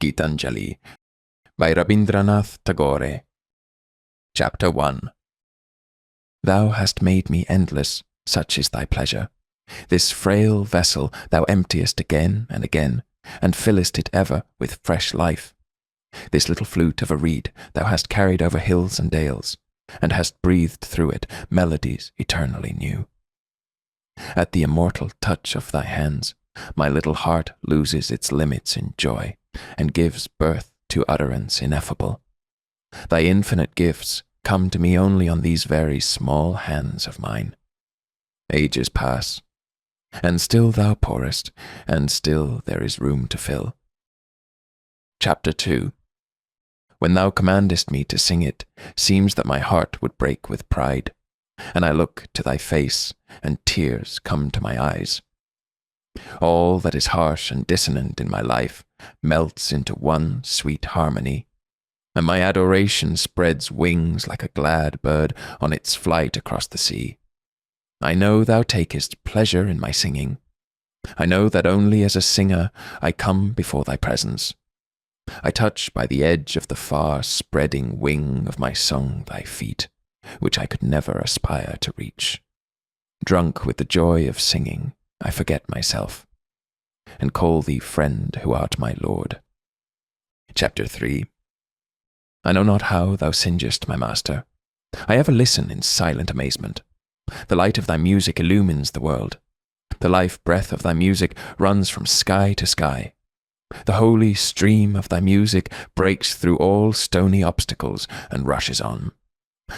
Gitanjali by Rabindranath Tagore. Chapter 1. Thou hast made me endless, such is thy pleasure. This frail vessel thou emptiest again and again, and fillest it ever with fresh life. This little flute of a reed thou hast carried over hills and dales, and hast breathed through it melodies eternally new. At the immortal touch of thy hands, my little heart loses its limits in joy, and gives birth to utterance ineffable. Thy infinite gifts come to me only on these very small hands of mine. Ages pass, and still thou pourest, and still there is room to fill. Chapter 2. When thou commandest me to sing it, seems that my heart would break with pride, and I look to thy face, and tears come to my eyes. All that is harsh and dissonant in my life melts into one sweet harmony, and my adoration spreads wings like a glad bird on its flight across the sea. I know thou takest pleasure in my singing. I know that only as a singer I come before thy presence. I touch by the edge of the far-spreading wing of my song thy feet, which I could never aspire to reach. Drunk with the joy of singing, I forget myself, and call thee friend who art my Lord. Chapter 3. I know not how thou singest, my master. I ever listen in silent amazement. The light of thy music illumines the world. The life-breath of thy music runs from sky to sky. The holy stream of thy music breaks through all stony obstacles and rushes on.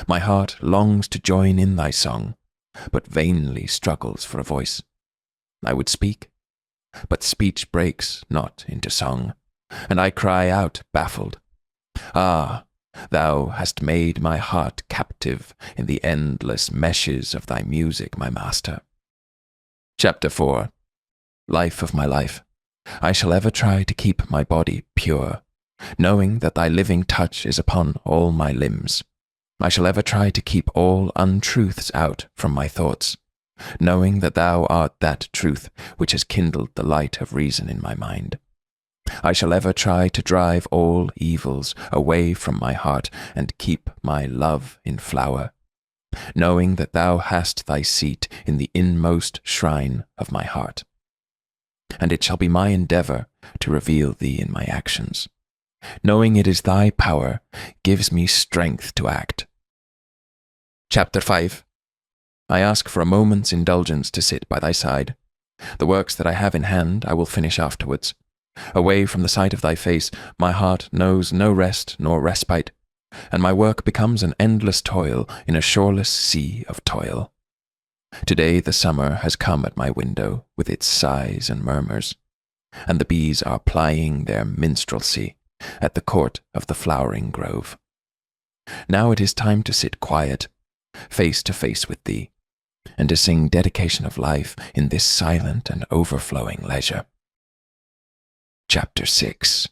My heart longs to join in thy song, but vainly struggles for a voice. I would speak, but speech breaks not into song, and I cry out baffled. Ah, thou hast made my heart captive in the endless meshes of thy music, my master. Chapter 4. Life of my life, I shall ever try to keep my body pure, knowing that thy living touch is upon all my limbs. I shall ever try to keep all untruths out from my thoughts, knowing that thou art that truth which has kindled the light of reason in my mind. I shall ever try to drive all evils away from my heart and keep my love in flower, knowing that thou hast thy seat in the inmost shrine of my heart. And it shall be my endeavour to reveal thee in my actions, knowing it is thy power gives me strength to act. Chapter 5. I ask for a moment's indulgence to sit by thy side. The works that I have in hand I will finish afterwards. Away from the sight of thy face, my heart knows no rest nor respite, and my work becomes an endless toil in a shoreless sea of toil. Today the summer has come at my window with its sighs and murmurs, and the bees are plying their minstrelsy at the court of the flowering grove. Now it is time to sit quiet, face to face with thee, and to sing dedication of life in this silent and overflowing leisure. Chapter 6.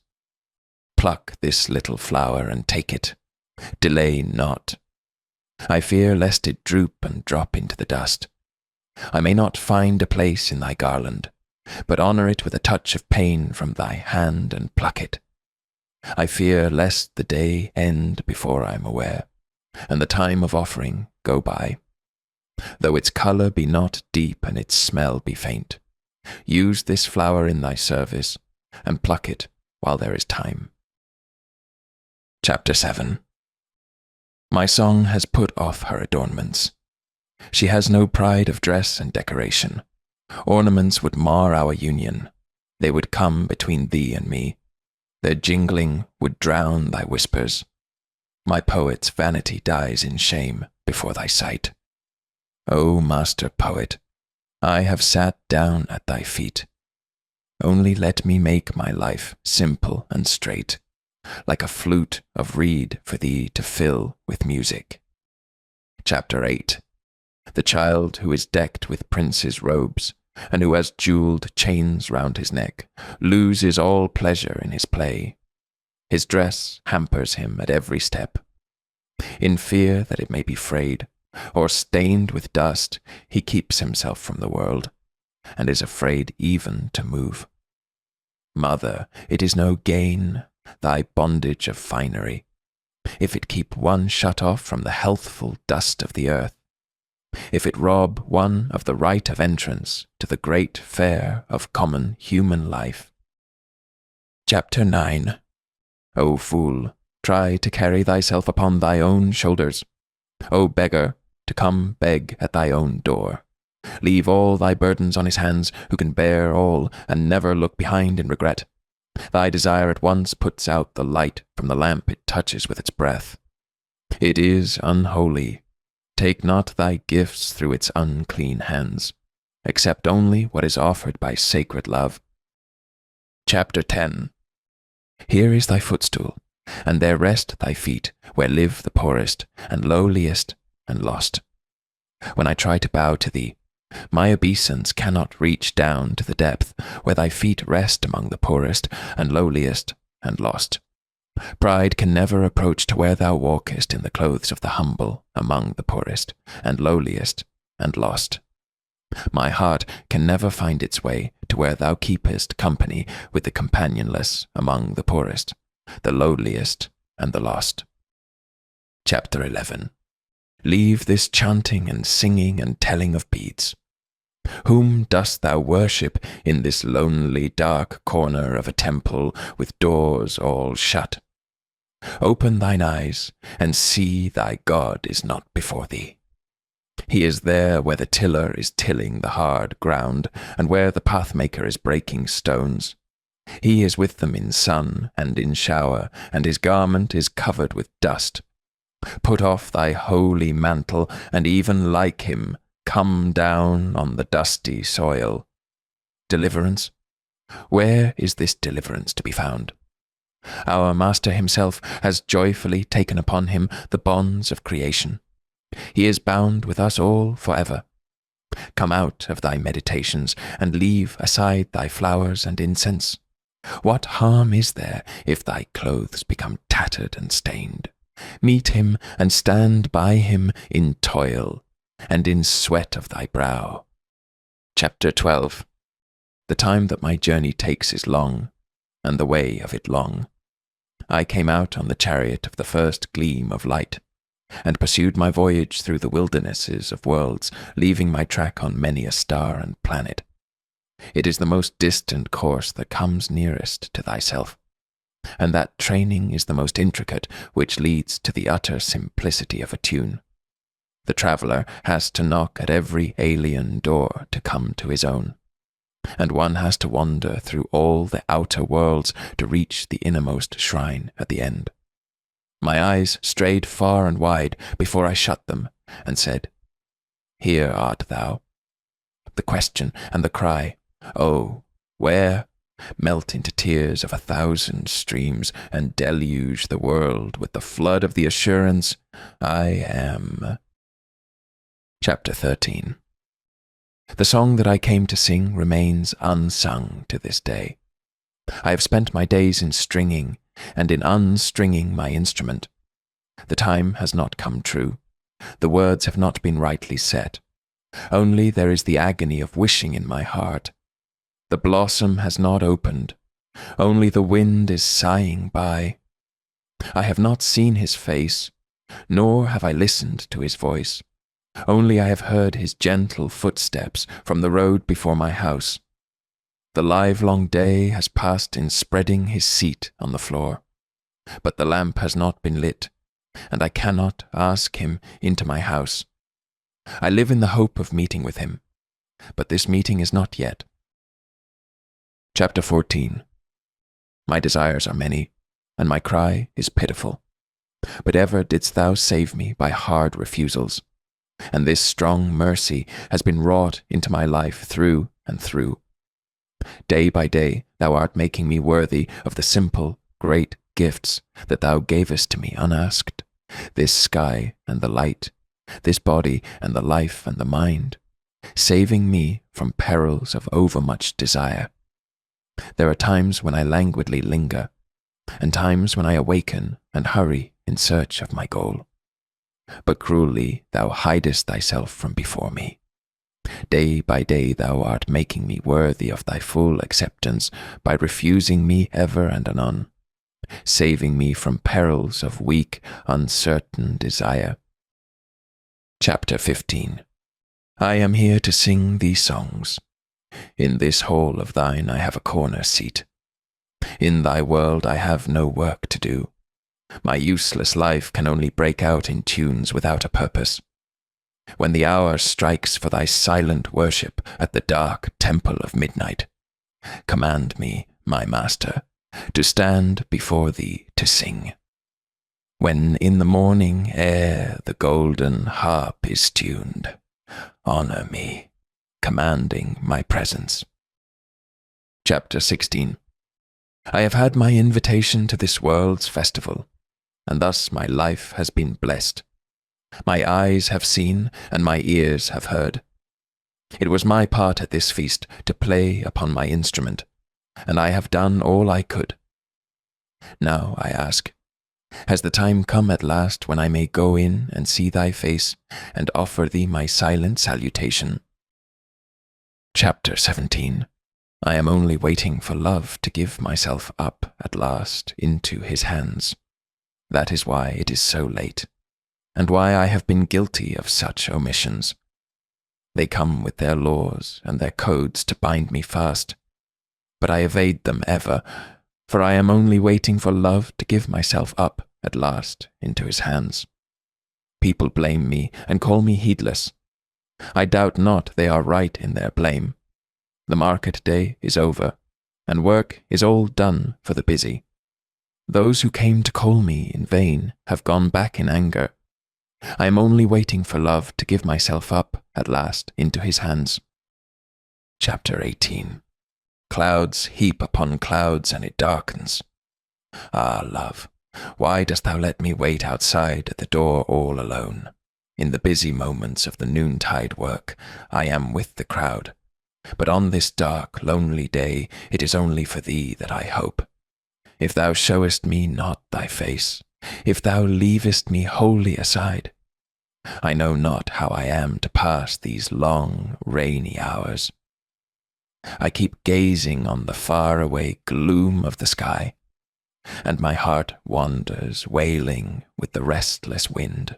Pluck this little flower and take it. Delay not. I fear lest it droop and drop into the dust. I may not find a place in thy garland, but honour it with a touch of pain from thy hand and pluck it. I fear lest the day end before I am aware, and the time of offering go by. Though its colour be not deep and its smell be faint, use this flower in thy service, and pluck it while there is time. Chapter 7. My song has put off her adornments. She has no pride of dress and decoration. Ornaments would mar our union. They would come between thee and me. Their jingling would drown thy whispers. My poet's vanity dies in shame before thy sight. O master poet, I have sat down at thy feet. Only let me make my life simple and straight, like a flute of reed for thee to fill with music. Chapter 8. The child who is decked with prince's robes, and who has jewelled chains round his neck, loses all pleasure in his play. His dress hampers him at every step. In fear that it may be frayed, or stained with dust, he keeps himself from the world, and is afraid even to move. Mother, it is no gain, thy bondage of finery, if it keep one shut off from the healthful dust of the earth, if it rob one of the right of entrance to the great fair of common human life. Chapter 9. O fool, try to carry thyself upon thy own shoulders. O beggar, to come beg at thy own door. Leave all thy burdens on his hands, who can bear all, and never look behind in regret. Thy desire at once puts out the light from the lamp it touches with its breath. It is unholy. Take not thy gifts through its unclean hands. Accept only what is offered by sacred love. Chapter 10. Here is thy footstool, and there rest thy feet, where live the poorest, and lowliest, and lost. When I try to bow to thee, my obeisance cannot reach down to the depth where thy feet rest among the poorest, and lowliest, and lost. Pride can never approach to where thou walkest in the clothes of the humble among the poorest, and lowliest, and lost. My heart can never find its way to where thou keepest company with the companionless among the poorest, the lowliest, and the lost. Chapter 11. Leave this chanting and singing and telling of beads. Whom dost thou worship in this lonely dark corner of a temple with doors all shut? Open thine eyes, and see thy God is not before thee. He is there where the tiller is tilling the hard ground, and where the pathmaker is breaking stones. He is with them in sun and in shower, and his garment is covered with dust. Put off thy holy mantle, and even like him, come down on the dusty soil. Deliverance? Where is this deliverance to be found? Our Master himself has joyfully taken upon him the bonds of creation. He is bound with us all forever. Come out of thy meditations, and leave aside thy flowers and incense. What harm is there if thy clothes become tattered and stained? Meet him and stand by him in toil, and in sweat of thy brow. Chapter 12. The time that my journey takes is long, and the way of it long. I came out on the chariot of the first gleam of light, and pursued my voyage through the wildernesses of worlds, leaving my track on many a star and planet. It is the most distant course that comes nearest to thyself, and that training is the most intricate which leads to the utter simplicity of a tune. The traveller has to knock at every alien door to come to his own, and one has to wander through all the outer worlds to reach the innermost shrine at the end. My eyes strayed far and wide before I shut them, and said, Here art thou. The question and the cry, Oh, where? Melt into tears of 1,000 streams, and deluge the world with the flood of the assurance, I am. Chapter 13. The song that I came to sing remains unsung to this day. I have spent my days in stringing, and in unstringing my instrument. The time has not come true. The words have not been rightly set. Only there is the agony of wishing in my heart. The blossom has not opened. Only the wind is sighing by. I have not seen his face, nor have I listened to his voice. Only I have heard his gentle footsteps from the road before my house. The livelong day has passed in spreading his seat on the floor, but the lamp has not been lit, and I cannot ask him into my house. I live in the hope of meeting with him, but this meeting is not yet. Chapter 14. My desires are many, and my cry is pitiful, but ever didst thou save me by hard refusals, and this strong mercy has been wrought into my life through and through. Day by day thou art making me worthy of the simple, great gifts that thou gavest to me unasked, this sky and the light, this body and the life and the mind, saving me from perils of overmuch desire. There are times when I languidly linger, and times when I awaken and hurry in search of my goal. But cruelly thou hidest thyself from before me. Day by day thou art making me worthy of thy full acceptance by refusing me ever and anon, saving me from perils of weak, uncertain desire. Chapter 15. I am here to sing thee songs. In this hall of thine I have a corner seat. In thy world I have no work to do. My useless life can only break out in tunes without a purpose. When the hour strikes for thy silent worship at the dark temple of midnight, command me, my master, to stand before thee to sing. When in the morning ere the golden harp is tuned, honor me, commanding my presence. Chapter 16. I have had my invitation to this world's festival, and thus my life has been blessed. My eyes have seen, and my ears have heard. It was my part at this feast to play upon my instrument, and I have done all I could. Now I ask, has the time come at last when I may go in and see thy face, and offer thee my silent salutation? Chapter 17. I am only waiting for love to give myself up at last into his hands. That is why it is so late, and why I have been guilty of such omissions. They come with their laws and their codes to bind me fast, but I evade them ever, for I am only waiting for love to give myself up at last into his hands. People blame me and call me heedless. I doubt not they are right in their blame. The market day is over, and work is all done for the busy. Those who came to call me in vain have gone back in anger. I am only waiting for love to give myself up at last into his hands. Chapter 18. Clouds heap upon clouds, and it darkens. Ah, love, why dost thou let me wait outside at the door all alone? In the busy moments of the noontide work, I am with the crowd. But on this dark, lonely day, it is only for thee that I hope. If thou showest me not thy face, if thou leavest me wholly aside, I know not how I am to pass these long, rainy hours. I keep gazing on the far-away gloom of the sky, and my heart wanders wailing with the restless wind.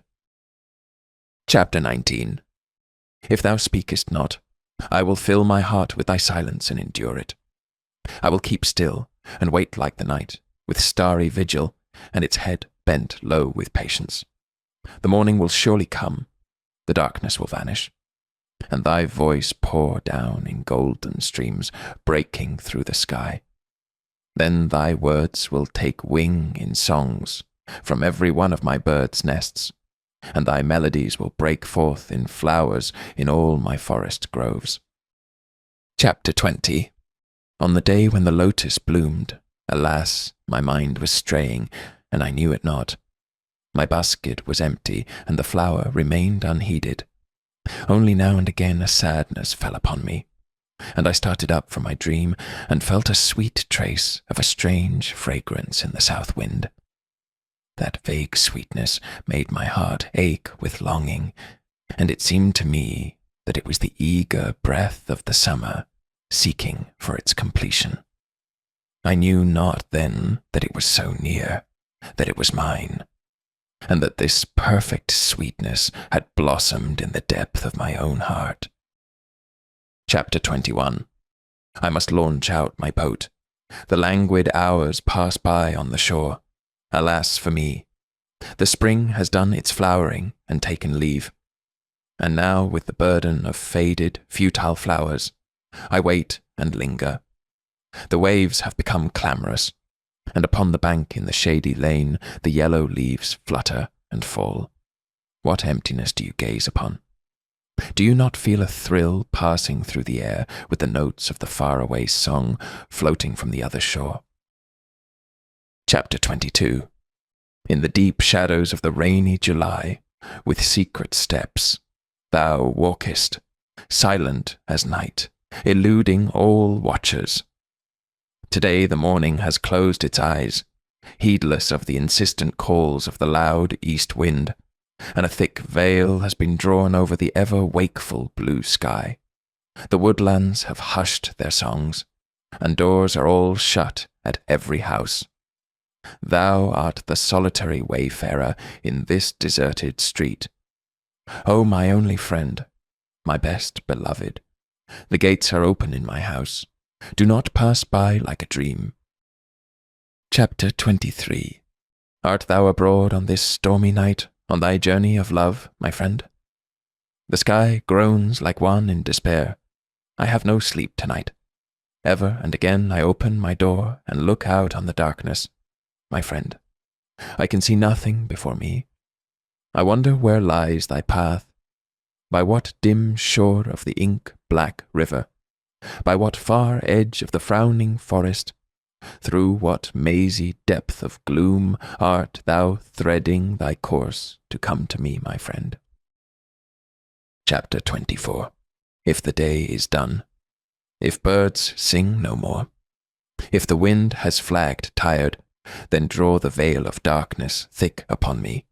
Chapter 19. If thou speakest not, I will fill my heart with thy silence and endure it. I will keep still and wait like the night, with starry vigil, and its head bent low with patience. The morning will surely come, the darkness will vanish, and thy voice pour down in golden streams, breaking through the sky. Then thy words will take wing in songs from every one of my birds' nests, and thy melodies will break forth in flowers in all my forest groves. Chapter 20. On the day when the lotus bloomed, alas, my mind was straying, and I knew it not. My basket was empty, and the flower remained unheeded. Only now and again a sadness fell upon me, and I started up from my dream and felt a sweet trace of a strange fragrance in the south wind. That vague sweetness made my heart ache with longing, and it seemed to me that it was the eager breath of the summer seeking for its completion. I knew not then that it was so near, that it was mine, and that this perfect sweetness had blossomed in the depth of my own heart. Chapter 21. I must launch out my boat. The languid hours pass by on the shore. Alas for me, the spring has done its flowering and taken leave, and now with the burden of faded, futile flowers, I wait and linger. The waves have become clamorous, and upon the bank in the shady lane the yellow leaves flutter and fall. What emptiness do you gaze upon? Do you not feel a thrill passing through the air with the notes of the faraway song floating from the other shore? Chapter 22. In the deep shadows of the rainy July, with secret steps, thou walkest, silent as night, eluding all watchers. Today the morning has closed its eyes, heedless of the insistent calls of the loud east wind, and a thick veil has been drawn over the ever-wakeful blue sky. The woodlands have hushed their songs, and doors are all shut at every house. Thou art the solitary wayfarer in this deserted street. O my only friend, my best beloved, the gates are open in my house. Do not pass by like a dream. Chapter 23. Art thou abroad on this stormy night, on thy journey of love, my friend? The sky groans like one in despair. I have no sleep tonight. Ever and again I open my door and look out on the darkness. My friend, I can see nothing before me. I wonder where lies thy path, by what dim shore of the ink-black river, by what far edge of the frowning forest, through what mazy depth of gloom art thou threading thy course to come to me, my friend. Chapter 24. If the day is done, if birds sing no more, if the wind has flagged tired, then draw the veil of darkness thick upon me,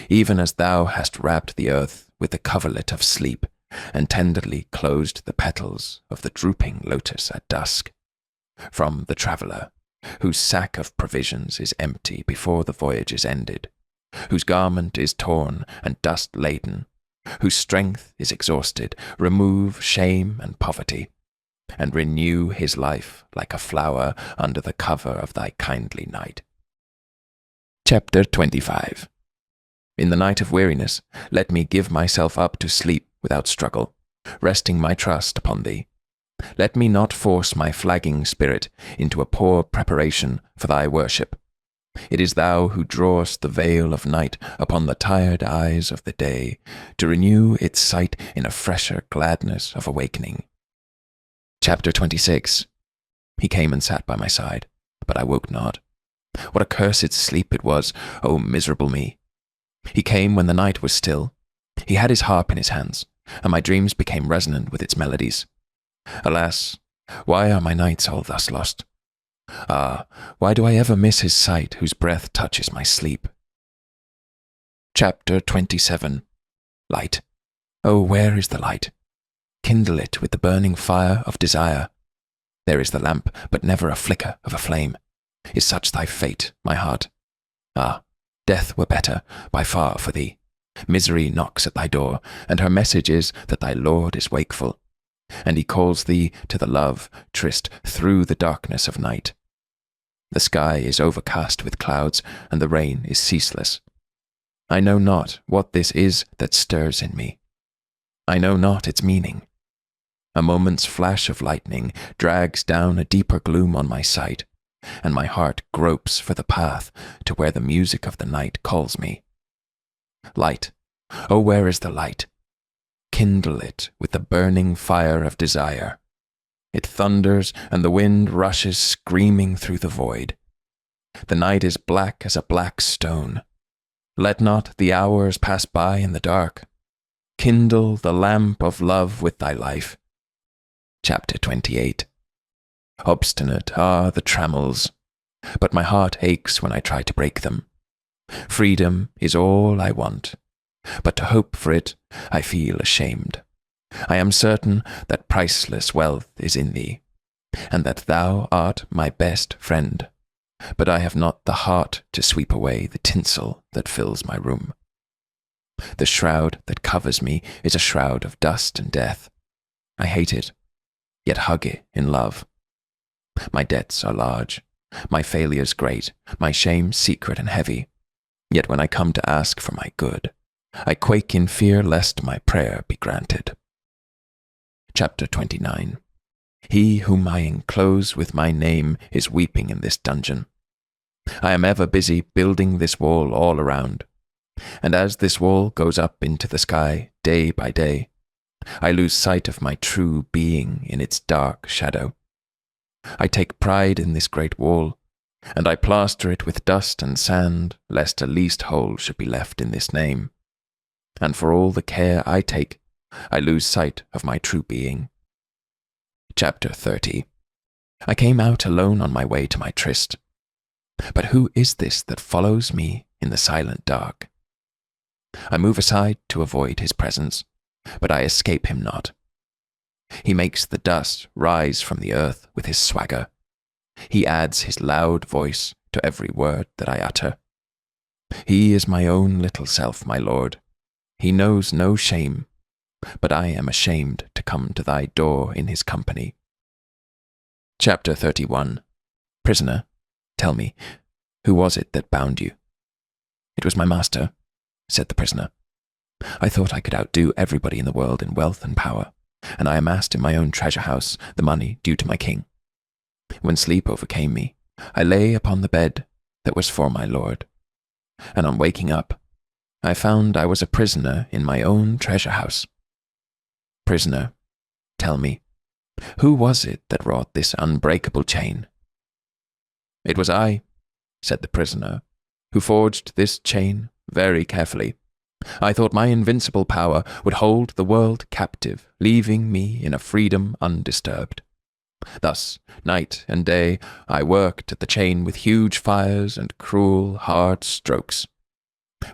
even as thou hast wrapped the earth with the coverlet of sleep, and tenderly closed the petals of the drooping lotus at dusk. From the traveller, whose sack of provisions is empty before the voyage is ended, whose garment is torn and dust-laden, whose strength is exhausted, remove shame and poverty, and renew his life like a flower under the cover of thy kindly night. Chapter 25. In the night of weariness, let me give myself up to sleep without struggle, resting my trust upon thee. Let me not force my flagging spirit into a poor preparation for thy worship. It is thou who drawest the veil of night upon the tired eyes of the day, to renew its sight in a fresher gladness of awakening. Chapter 26. He came and sat by my side, but I woke not. What a cursed sleep it was, O miserable me! He came when the night was still. He had his harp in his hands, and my dreams became resonant with its melodies. Alas, why are my nights all thus lost? Ah, why do I ever miss his sight whose breath touches my sleep? Chapter 27. Light. Oh, where is the light? Kindle it with the burning fire of desire. There is the lamp, but never a flicker of a flame. Is such thy fate, my heart? Ah, death were better, by far, for thee. Misery knocks at thy door, and her message is that thy Lord is wakeful, and he calls thee to the love tryst through the darkness of night. The sky is overcast with clouds, and the rain is ceaseless. I know not what this is that stirs in me. I know not its meaning. A moment's flash of lightning drags down a deeper gloom on my sight, and my heart gropes for the path to where the music of the night calls me. Light, oh, where is the light? Kindle it with the burning fire of desire. It thunders, and the wind rushes screaming through the void. The night is black as a black stone. Let not the hours pass by in the dark. Kindle the lamp of love with thy life. Chapter 28. Obstinate are the trammels, but my heart aches when I try to break them. Freedom is all I want, but to hope for it I feel ashamed. I am certain that priceless wealth is in thee, and that thou art my best friend, but I have not the heart to sweep away the tinsel that fills my room. The shroud that covers me is a shroud of dust and death. I hate it, yet hug it in love. My debts are large, my failures great, my shame secret and heavy, yet when I come to ask for my good, I quake in fear lest my prayer be granted. Chapter 29. He whom I enclose with my name is weeping in this dungeon. I am ever busy building this wall all around, and as this wall goes up into the sky day by day, I lose sight of my true being in its dark shadow. I take pride in this great wall, and I plaster it with dust and sand, lest a least hole should be left in this name. And for all the care I take, I lose sight of my true being. Chapter 30. I came out alone on my way to my tryst. But who is this that follows me in the silent dark? I move aside to avoid his presence, but I escape him not. He makes the dust rise from the earth with his swagger. He adds his loud voice to every word that I utter. He is my own little self, my Lord. He knows no shame, but I am ashamed to come to thy door in his company. Chapter 31. Prisoner, tell me, who was it that bound you? It was my master, said the prisoner. I thought I could outdo everybody in the world in wealth and power, and I amassed in my own treasure house the money due to my king. When sleep overcame me, I lay upon the bed that was for my lord, and on waking up, I found I was a prisoner in my own treasure house. Prisoner, tell me, who was it that wrought this unbreakable chain? It was I, said the prisoner, who forged this chain very carefully. I thought my invincible power would hold the world captive, leaving me in a freedom undisturbed. Thus, night and day, I worked at the chain with huge fires and cruel, hard strokes.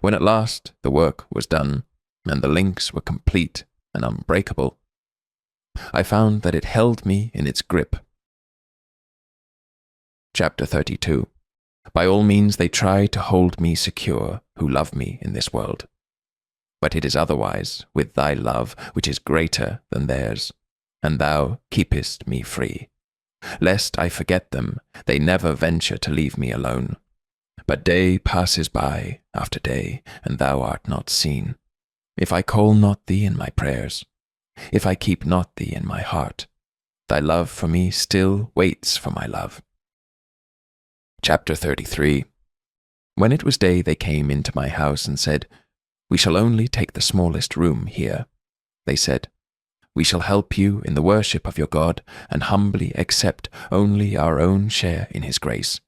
When at last the work was done, and the links were complete and unbreakable, I found that it held me in its grip. Chapter 32. By all means they try to hold me secure who love me in this world. But it is otherwise with thy love, which is greater than theirs, and thou keepest me free. Lest I forget them, they never venture to leave me alone. But day passes by after day, and thou art not seen. If I call not thee in my prayers, if I keep not thee in my heart, thy love for me still waits for my love. Chapter 33. When it was day, they came into my house and said, We shall only take the smallest room here. They said, We shall help you in the worship of your God and humbly accept only our own share in his grace.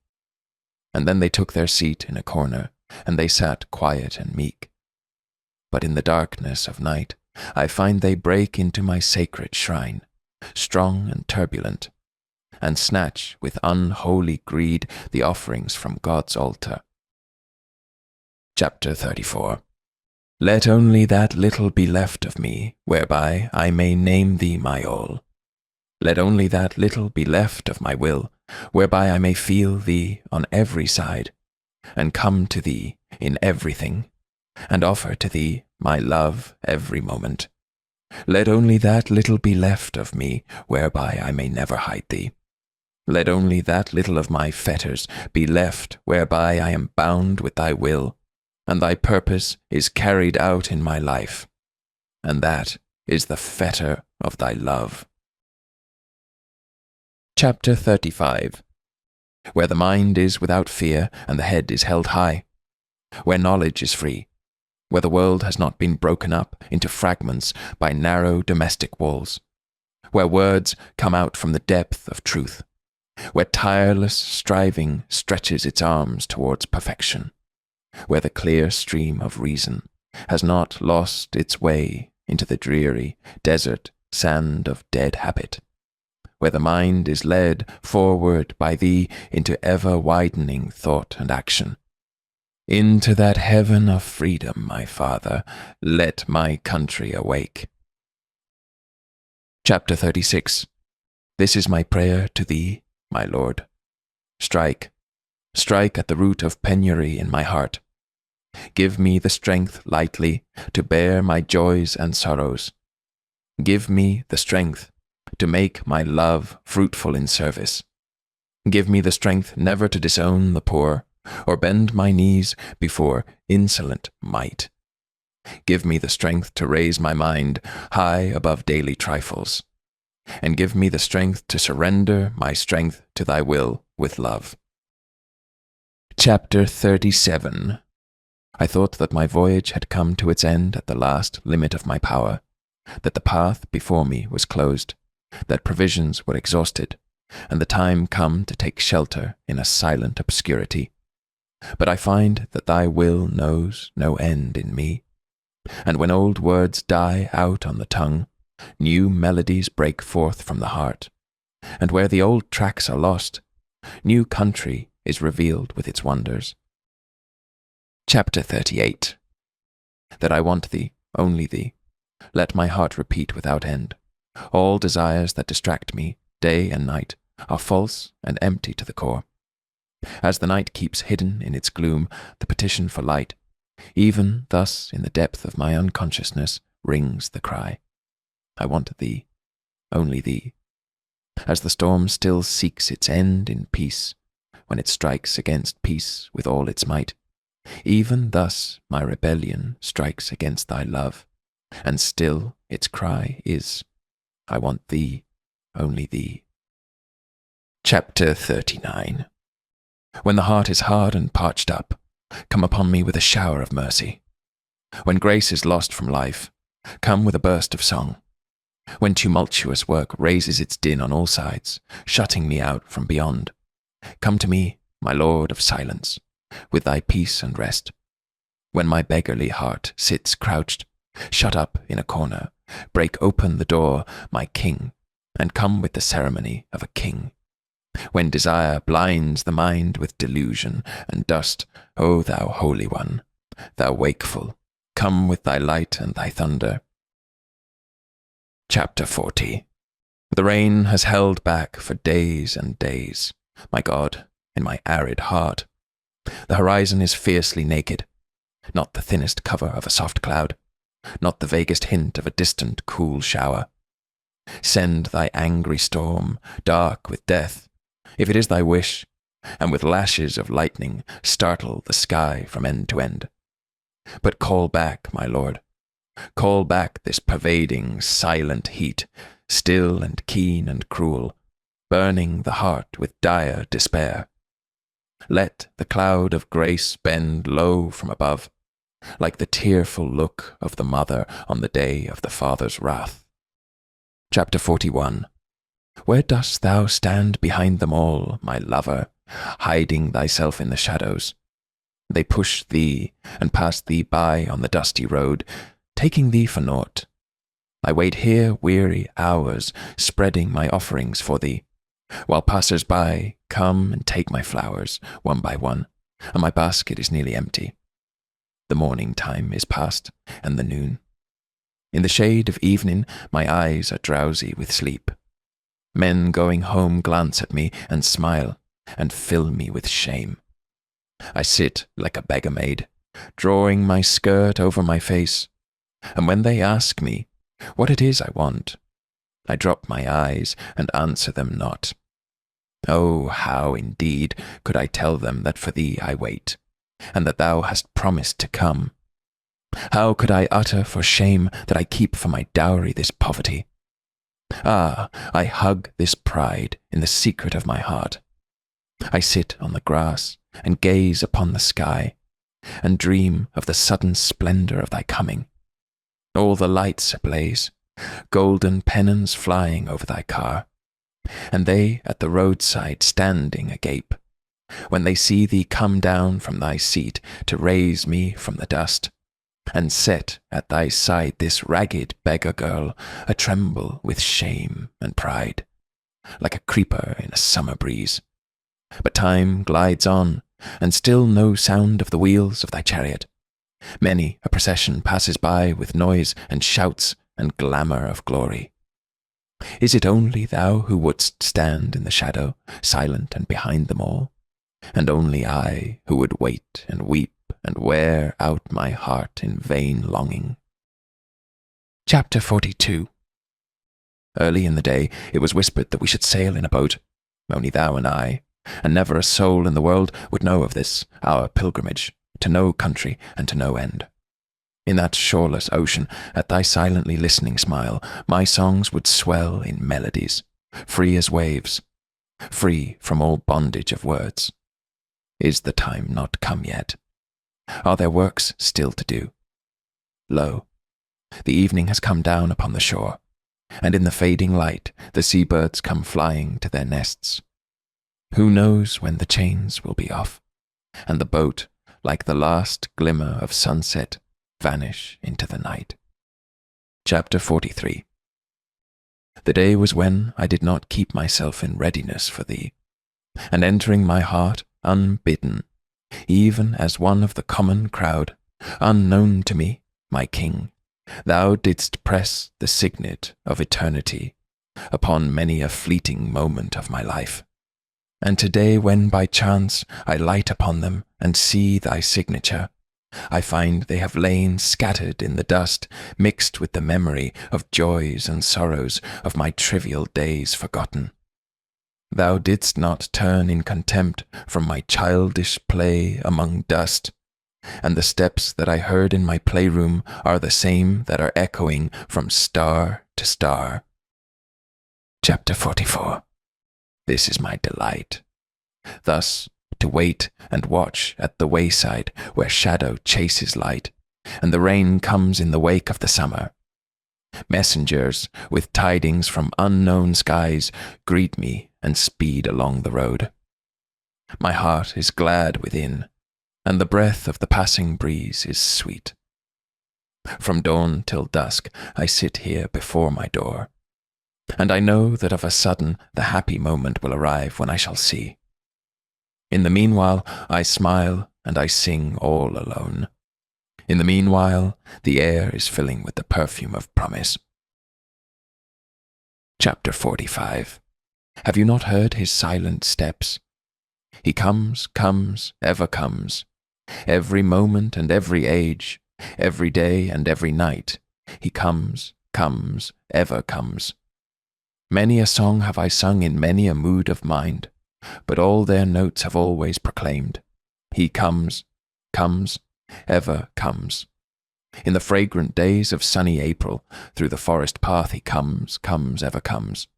And then they took their seat in a corner, and they sat quiet and meek. But in the darkness of night, I find they break into my sacred shrine, strong and turbulent, and snatch with unholy greed the offerings from God's altar. Chapter 34. Let only that little be left of me, whereby I may name thee my all. Let only that little be left of my will, whereby I may feel thee on every side, and come to thee in everything, and offer to thee my love every moment. Let only that little be left of me, whereby I may never hide thee. Let only that little of my fetters be left, whereby I am bound with thy will, and thy purpose is carried out in my life, and that is the fetter of thy love. Chapter 35. Where the mind is without fear and the head is held high, where knowledge is free, where the world has not been broken up into fragments by narrow domestic walls, where words come out from the depth of truth, where tireless striving stretches its arms towards perfection, where the clear stream of reason has not lost its way into the dreary desert sand of dead habit, where the mind is led forward by thee into ever-widening thought and action. Into that heaven of freedom, my Father, let my country awake. Chapter 36. This is my prayer to thee, my Lord. Strike at the root of penury in my heart. Give me the strength lightly to bear my joys and sorrows. Give me the strength to make my love fruitful in service. Give me the strength never to disown the poor, or bend my knees before insolent might. Give me the strength to raise my mind high above daily trifles, and give me the strength to surrender my strength to thy will with love. Chapter 37. I thought that my voyage had come to its end at the last limit of my power, that the path before me was closed, that provisions were exhausted, and the time come to take shelter in a silent obscurity. But I find that thy will knows no end in me, and when old words die out on the tongue, new melodies break forth from the heart, and where the old tracks are lost, new country is revealed with its wonders. Chapter 38. that I want thee, only thee. Let my heart repeat without end. All desires that distract me, day and night, are false and empty to the core. As the night keeps hidden in its gloom the petition for light, even thus in the depth of my unconsciousness rings the cry. I want thee, only thee. As the storm still seeks its end in peace, when it strikes against peace with all its might, even thus my rebellion strikes against thy love, and still its cry is, I want thee, only thee. Chapter 39. When the heart is hard and parched up, come upon me with a shower of mercy. When grace is lost from life, come with a burst of song. When tumultuous work raises its din on all sides, shutting me out from beyond, come to me, my Lord of silence, with thy peace and rest. When my beggarly heart sits crouched, shut up in a corner, break open the door, my King, and come with the ceremony of a king. When desire blinds the mind with delusion and dust, O thou Holy One, thou wakeful, come with thy light and thy thunder. Chapter 40. The rain has held back for days and days, my God, in my arid heart. The horizon is fiercely naked, not the thinnest cover of a soft cloud, not the vaguest hint of a distant cool shower. Send thy angry storm, dark with death, if it is thy wish, and with lashes of lightning startle the sky from end to end. But call back, my Lord, call back this pervading, silent heat, still and keen and cruel, burning the heart with dire despair. Let the cloud of grace bend low from above, like the tearful look of the mother on the day of the Father's wrath. Chapter 41. Where dost thou stand behind them all, my lover, hiding thyself in the shadows? They push thee and pass thee by on the dusty road, taking thee for naught. I wait here weary hours, spreading my offerings for thee, while passers-by come and take my flowers, one by one, and my basket is nearly empty. The morning time is past, and the noon. In the shade of evening my eyes are drowsy with sleep. Men going home glance at me and smile, and fill me with shame. I sit like a beggar maid, drawing my skirt over my face, and when they ask me what it is I want, I drop my eyes and answer them not. Oh, how indeed could I tell them that for thee I wait, and that thou hast promised to come? How could I utter for shame that I keep for my dowry this poverty? Ah, I hug this pride in the secret of my heart. I sit on the grass and gaze upon the sky, and dream of the sudden splendor of thy coming. All the lights ablaze, golden pennons flying over thy car, and they at the roadside standing agape, when they see thee come down from thy seat to raise me from the dust, and set at thy side this ragged beggar girl, a-tremble with shame and pride, like a creeper in a summer breeze. But time glides on, and still no sound of the wheels of thy chariot. Many a procession passes by with noise and shouts and glamour of glory. Is it only thou who wouldst stand in the shadow, silent and behind them all? And only I who would wait and weep and wear out my heart in vain longing? Chapter 42. Early in the day it was whispered that we should sail in a boat, only thou and I, and never a soul in the world would know of this, our pilgrimage, to no country and to no end. In that shoreless ocean, at thy silently listening smile, my songs would swell in melodies, free as waves, free from all bondage of words. Is the time not come yet? Are there works still to do? Lo, the evening has come down upon the shore, and in the fading light the seabirds come flying to their nests. Who knows when the chains will be off, and the boat, like the last glimmer of sunset, vanish into the night? Chapter 43. The day was when I did not keep myself in readiness for thee, and entering my heart unbidden, even as one of the common crowd, unknown to me, my king, thou didst press the signet of eternity upon many a fleeting moment of my life. And today, when by chance I light upon them and see thy signature, I find they have lain scattered in the dust, mixed with the memory of joys and sorrows of my trivial days forgotten. Thou didst not turn in contempt from my childish play among dust, and the steps that I heard in my playroom are the same that are echoing from star to star. Chapter 44. This is my delight. Thus, to wait and watch at the wayside where shadow chases light, and the rain comes in the wake of the summer. Messengers with tidings from unknown skies greet me and speed along the road. My heart is glad within, and the breath of the passing breeze is sweet. From dawn till dusk I sit here before my door, and I know that of a sudden the happy moment will arrive when I shall see. In the meanwhile I smile and I sing all alone. In the meanwhile the air is filling with the perfume of promise. Chapter 45. Have you not heard his silent steps? He comes, ever comes. Every moment and every age, every day and every night, he comes, ever comes. Many a song have I sung in many a mood of mind, but all their notes have always proclaimed, he comes, ever comes. In the fragrant days of sunny April, through the forest path he comes, ever comes.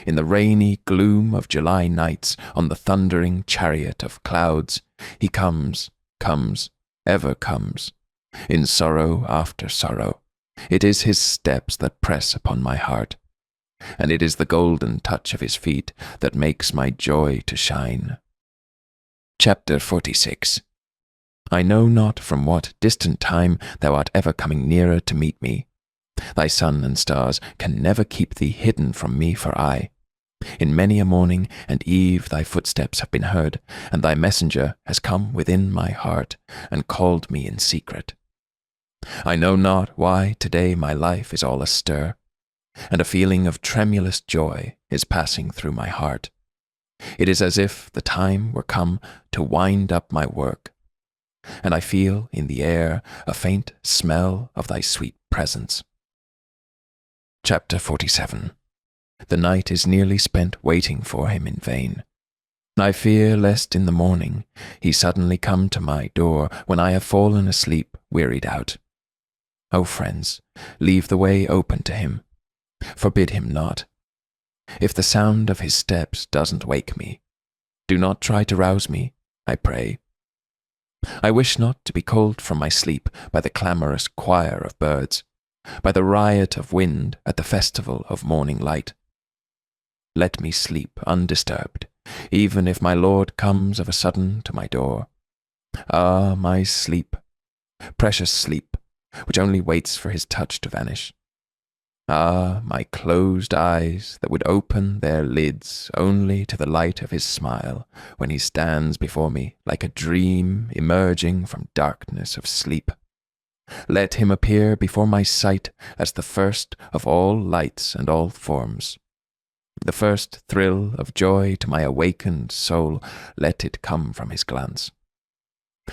In the rainy gloom of July nights, on the thundering chariot of clouds, he comes, ever comes. In sorrow after sorrow, it is his steps that press upon my heart, and it is the golden touch of his feet that makes my joy to shine. Chapter 46. I know not from what distant time thou art ever coming nearer to meet me. Thy sun and stars can never keep thee hidden from me for aye. In many a morning and eve thy footsteps have been heard, and thy messenger has come within my heart and called me in secret. I know not why today my life is all astir, and a feeling of tremulous joy is passing through my heart. It is as if the time were come to wind up my work, and I feel in the air a faint smell of thy sweet presence. Chapter 47. The night is nearly spent waiting for him in vain. I fear lest in the morning he suddenly come to my door when I have fallen asleep wearied out. O friends, leave the way open to him. Forbid him not. If the sound of his steps doesn't wake me, do not try to rouse me, I pray. I wish not to be called from my sleep by the clamorous choir of birds, by the riot of wind at the festival of morning light. Let me sleep undisturbed, even if my Lord comes of a sudden to my door. Ah, my sleep, precious sleep, which only waits for his touch to vanish. Ah, my closed eyes that would open their lids only to the light of his smile when he stands before me like a dream emerging from darkness of sleep. Let him appear before my sight as the first of all lights and all forms. The first thrill of joy to my awakened soul, let it come from his glance.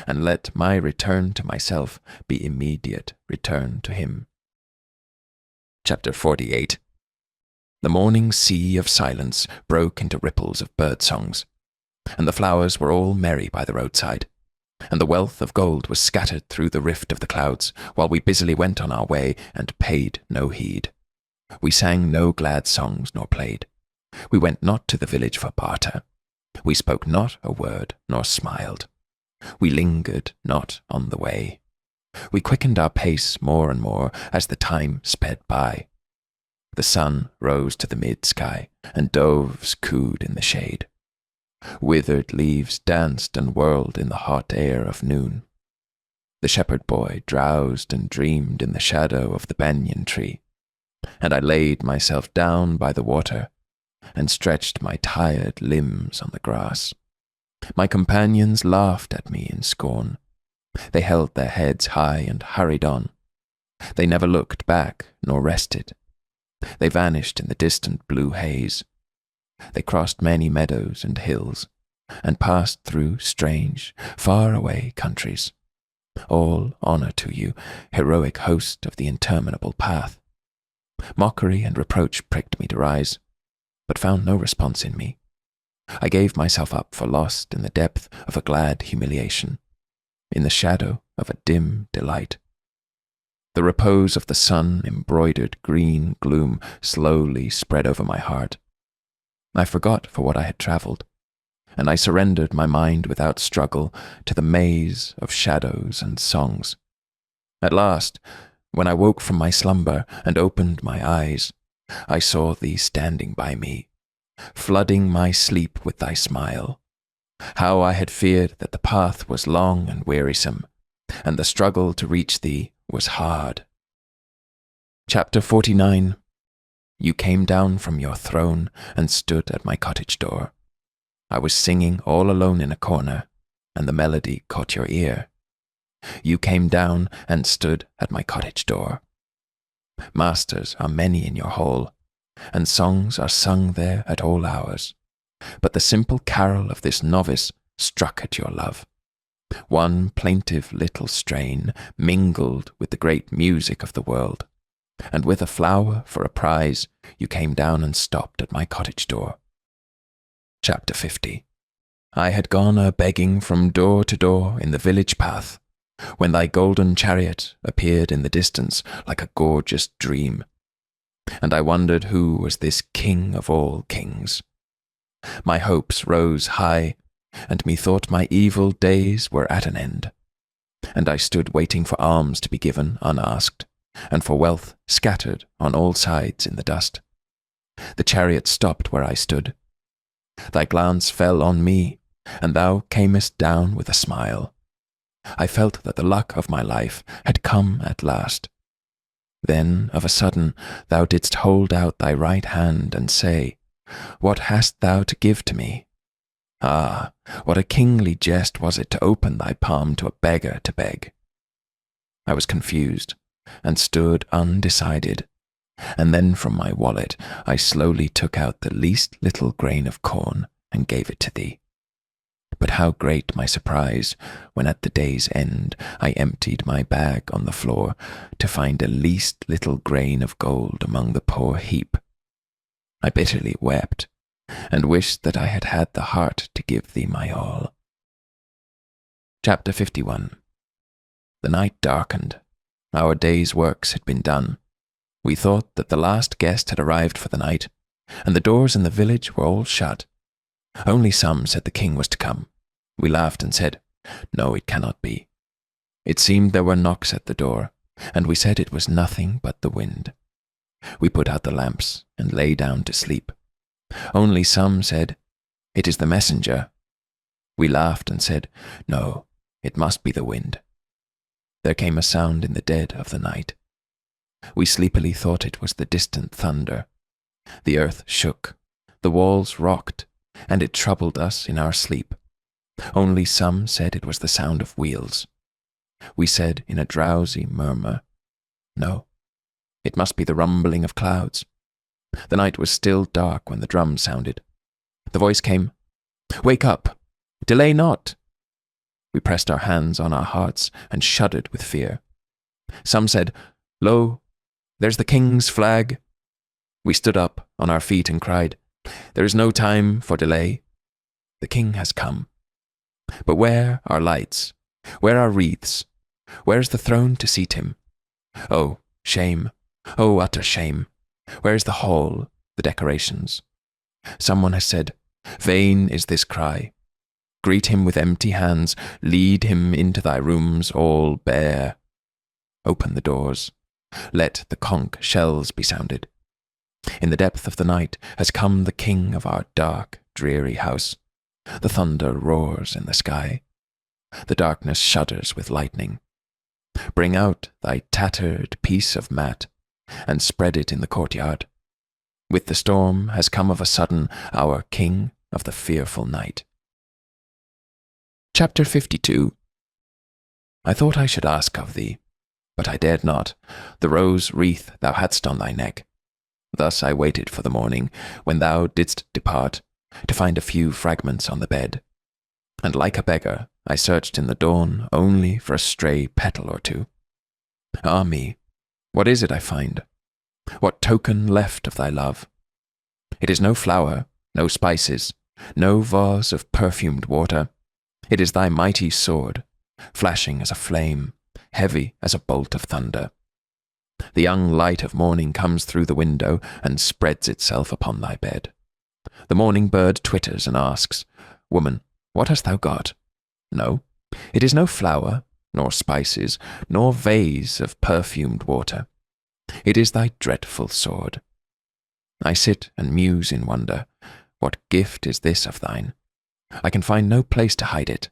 And let my return to myself be immediate return to him. Chapter 48. The morning sea of silence broke into ripples of bird songs, and the flowers were all merry by the roadside, and the wealth of gold was scattered through the rift of the clouds, while we busily went on our way and paid no heed. We sang no glad songs nor played. We went not to the village for barter. We spoke not a word nor smiled. We lingered not on the way. We quickened our pace more and more as the time sped by. The sun rose to the mid-sky, and doves cooed in the shade. Withered leaves danced and whirled in the hot air of noon. The shepherd boy drowsed and dreamed in the shadow of the banyan tree, and I laid myself down by the water and stretched my tired limbs on the grass. My companions laughed at me in scorn. They held their heads high and hurried on, They never looked back nor rested. They vanished in the distant blue haze. They crossed many meadows and hills, and passed through strange, far-away countries. All honor to you, heroic host of the interminable path. Mockery and reproach pricked me to rise, but found no response in me. I gave myself up for lost in the depth of a glad humiliation, in the shadow of a dim delight. The repose of the sun-embroidered green gloom slowly spread over my heart. I forgot for what I had travelled, and I surrendered my mind without struggle to the maze of shadows and songs. At last, when I woke from my slumber and opened my eyes, I saw thee standing by me, flooding my sleep with thy smile. How I had feared that the path was long and wearisome, and the struggle to reach thee was hard. Chapter 49. You came down from your throne and stood at my cottage door. I was singing all alone in a corner, and the melody caught your ear. You came down and stood at my cottage door. Masters are many in your hall, and songs are sung there at all hours, but the simple carol of this novice struck at your love. One plaintive little strain mingled with the great music of the world, and with a flower for a prize, you came down and stopped at my cottage door. Chapter 50. I had gone a-begging from door to door in the village path, when thy golden chariot appeared in the distance like a gorgeous dream, and I wondered who was this king of all kings. My hopes rose high, and methought my evil days were at an end, and I stood waiting for alms to be given unasked, and for wealth scattered on all sides in the dust. The chariot stopped where I stood. Thy glance fell on me, and thou camest down with a smile. I felt that the luck of my life had come at last. Then, of a sudden, thou didst hold out thy right hand and say, "What hast thou to give to me?" Ah, what a kingly jest was it to open thy palm to a beggar to beg. I was confused, and stood undecided, and then from my wallet I slowly took out the least little grain of corn and gave it to thee. But how great my surprise when at the day's end I emptied my bag on the floor to find a least little grain of gold among the poor heap. I bitterly wept, and wished that I had had the heart to give thee my all. Chapter 51. The night darkened. Our day's works had been done. We thought that the last guest had arrived for the night, and the doors in the village were all shut. Only some said the king was to come. We laughed and said, "No, it cannot be." It seemed there were knocks at the door, and we said it was nothing but the wind. We put out the lamps and lay down to sleep. Only some said, "It is the messenger." We laughed and said, "No, it must be the wind." There came a sound in the dead of the night. We sleepily thought it was the distant thunder. The earth shook, the walls rocked, and it troubled us in our sleep. Only some said it was the sound of wheels. We said in a drowsy murmur, "No, it must be the rumbling of clouds." The night was still dark when the drum sounded. The voice came, "Wake up! Delay not!" We pressed our hands on our hearts and shuddered with fear. Some said, "Lo, there's the king's flag." We stood up on our feet and cried, "There is no time for delay. The king has come. But where are lights? Where are wreaths? Where is the throne to seat him? Oh, shame! Oh, utter shame! Where is the hall, the decorations? Someone has said, "Vain is this cry. Greet him with empty hands, lead him into thy rooms all bare. Open the doors, let the conch shells be sounded. In the depth of the night has come the king of our dark, dreary house. The thunder roars in the sky. The darkness shudders with lightning. Bring out thy tattered piece of mat, and spread it in the courtyard. With the storm has come of a sudden our king of the fearful night. Chapter 52. I thought I should ask of thee, but I dared not, the rose wreath thou hadst on thy neck. Thus I waited for the morning, when thou didst depart, to find a few fragments on the bed. And like a beggar, I searched in the dawn only for a stray petal or two. Ah me, what is it I find? What token left of thy love? It is no flower, no spices, no vase of perfumed water. It is thy mighty sword, flashing as a flame, heavy as a bolt of thunder. The young light of morning comes through the window and spreads itself upon thy bed. The morning bird twitters and asks, Woman, what hast thou got? No, it is no flower, nor spices, nor vase of perfumed water. It is thy dreadful sword. I sit and muse in wonder. What gift is this of thine? I can find no place to hide it.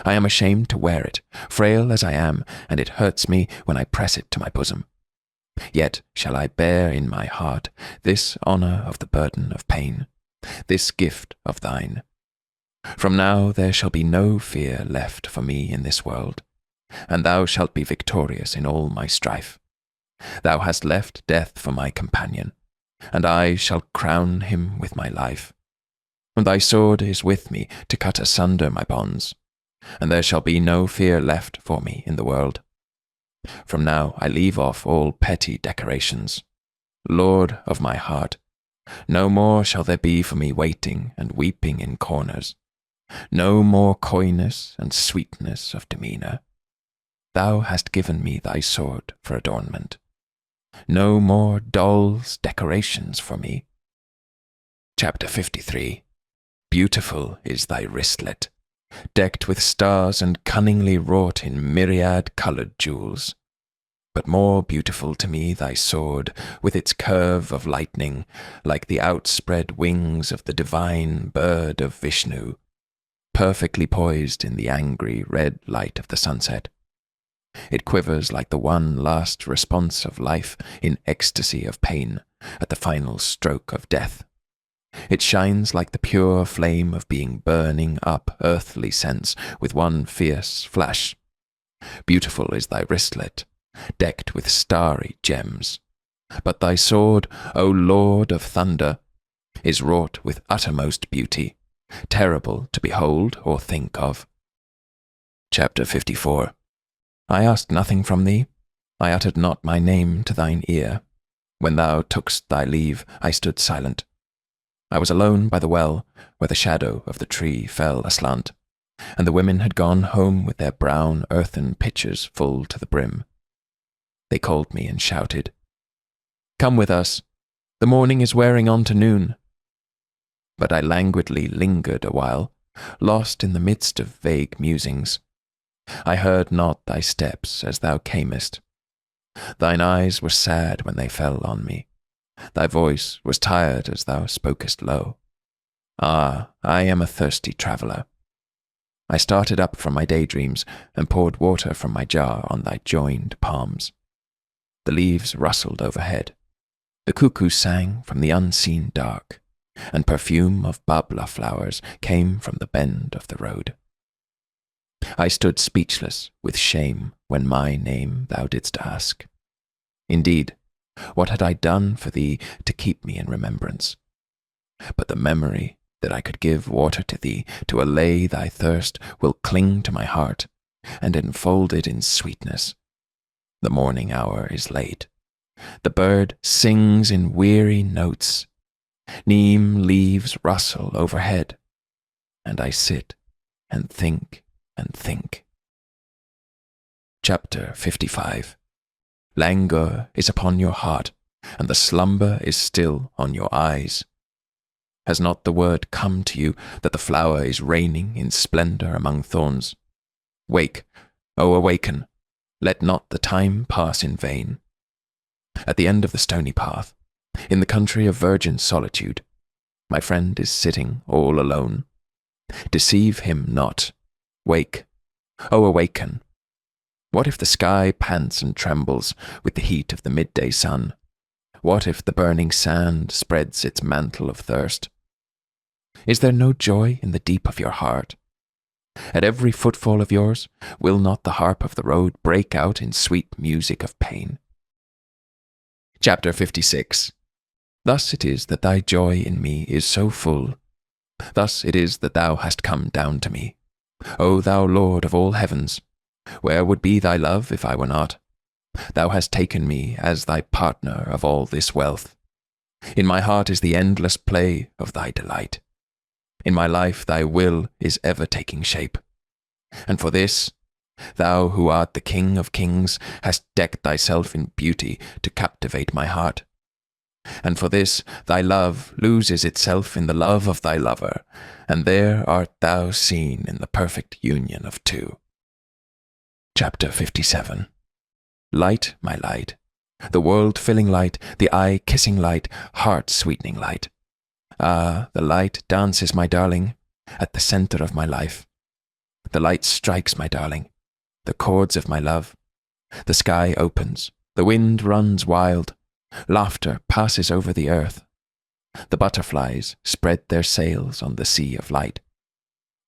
I am ashamed to wear it, frail as I am, and it hurts me when I press it to my bosom. Yet shall I bear in my heart this honour of the burden of pain, this gift of thine. From now there shall be no fear left for me in this world, and thou shalt be victorious in all my strife. Thou hast left death for my companion, and I shall crown him with my life. And thy sword is with me to cut asunder my bonds, and there shall be no fear left for me in the world. From now I leave off all petty decorations. Lord of my heart, no more shall there be for me waiting and weeping in corners, no more coyness and sweetness of demeanour. Thou hast given me thy sword for adornment. No more dolls' decorations for me. Chapter 53. Beautiful is thy wristlet, decked with stars and cunningly wrought in myriad-coloured jewels. But more beautiful to me thy sword, with its curve of lightning, like the outspread wings of the divine bird of Vishnu, perfectly poised in the angry red light of the sunset. It quivers like the one last response of life in ecstasy of pain at the final stroke of death. It shines like the pure flame of being burning up earthly sense with one fierce flash. Beautiful is thy wristlet, decked with starry gems. But thy sword, O Lord of thunder, is wrought with uttermost beauty, terrible to behold or think of. Chapter 54. I asked nothing from thee, I uttered not my name to thine ear. When thou tookst thy leave, I stood silent. I was alone by the well, where the shadow of the tree fell aslant, and the women had gone home with their brown earthen pitchers full to the brim. They called me and shouted, Come with us, the morning is wearing on to noon. But I languidly lingered a while, lost in the midst of vague musings. I heard not thy steps as thou camest. Thine eyes were sad when they fell on me. Thy voice was tired as thou spokest low. Ah, I am a thirsty traveller. I started up from my daydreams and poured water from my jar on thy joined palms. The leaves rustled overhead. The cuckoo sang from the unseen dark, and perfume of babla flowers came from the bend of the road. I stood speechless with shame when my name thou didst ask. Indeed, what had I done for thee to keep me in remembrance? But the memory that I could give water to thee to allay thy thirst will cling to my heart and enfold it in sweetness. The morning hour is late. The bird sings in weary notes. Neem leaves rustle overhead, and I sit and think and think. Chapter 55. Languor is upon your heart, and the slumber is still on your eyes. Has not the word come to you that the flower is reigning in splendour among thorns? Wake, O awaken, let not the time pass in vain. At the end of the stony path, in the country of virgin solitude, my friend is sitting all alone. Deceive him not. Wake, O awaken. What if the sky pants and trembles with the heat of the midday sun? What if the burning sand spreads its mantle of thirst? Is there no joy in the deep of your heart? At every footfall of yours, will not the harp of the road break out in sweet music of pain? Chapter 56. Thus it is that thy joy in me is so full. Thus it is that thou hast come down to me. O thou Lord of all heavens, where would be thy love if I were not? Thou hast taken me as thy partner of all this wealth. In my heart is the endless play of thy delight. In my life thy will is ever taking shape. And for this, thou who art the King of kings hast decked thyself in beauty to captivate my heart. And for this thy love loses itself in the love of thy lover, and there art thou seen in the perfect union of two. Chapter 57. Light, my light, the world-filling light, the eye-kissing light, heart-sweetening light. Ah, the light dances, my darling, at the centre of my life. The light strikes, my darling, the chords of my love. The sky opens, the wind runs wild, laughter passes over the earth. The butterflies spread their sails on the sea of light.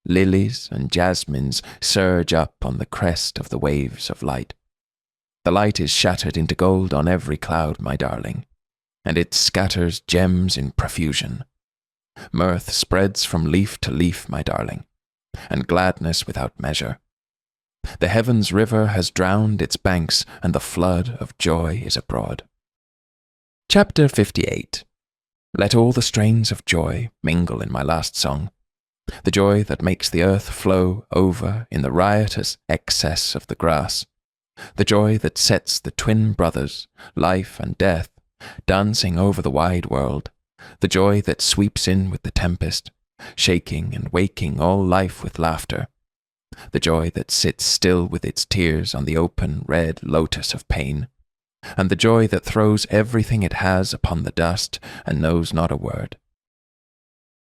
Lilies and jasmines surge up on the crest of the waves of light. The light is shattered into gold on every cloud, my darling, and it scatters gems in profusion. Mirth spreads from leaf to leaf, my darling, and gladness without measure. The heaven's river has drowned its banks, and the flood of joy is abroad. Chapter 58. Let all the strains of joy mingle in my last song, the joy that makes the earth flow over in the riotous excess of the grass, the joy that sets the twin brothers, life and death, dancing over the wide world, the joy that sweeps in with the tempest, shaking and waking all life with laughter, the joy that sits still with its tears on the open red lotus of pain, and the joy that throws everything it has upon the dust and knows not a word.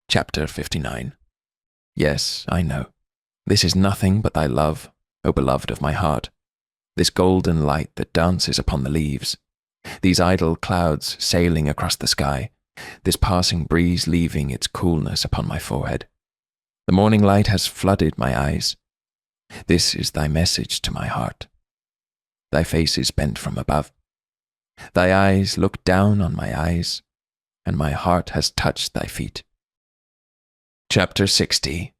Chapter 59. Yes, I know. This is nothing but thy love, O beloved of my heart, this golden light that dances upon the leaves, these idle clouds sailing across the sky, this passing breeze leaving its coolness upon my forehead. The morning light has flooded my eyes. This is thy message to my heart. Thy face is bent from above. Thy eyes look down on my eyes, and my heart has touched thy feet. Chapter 60.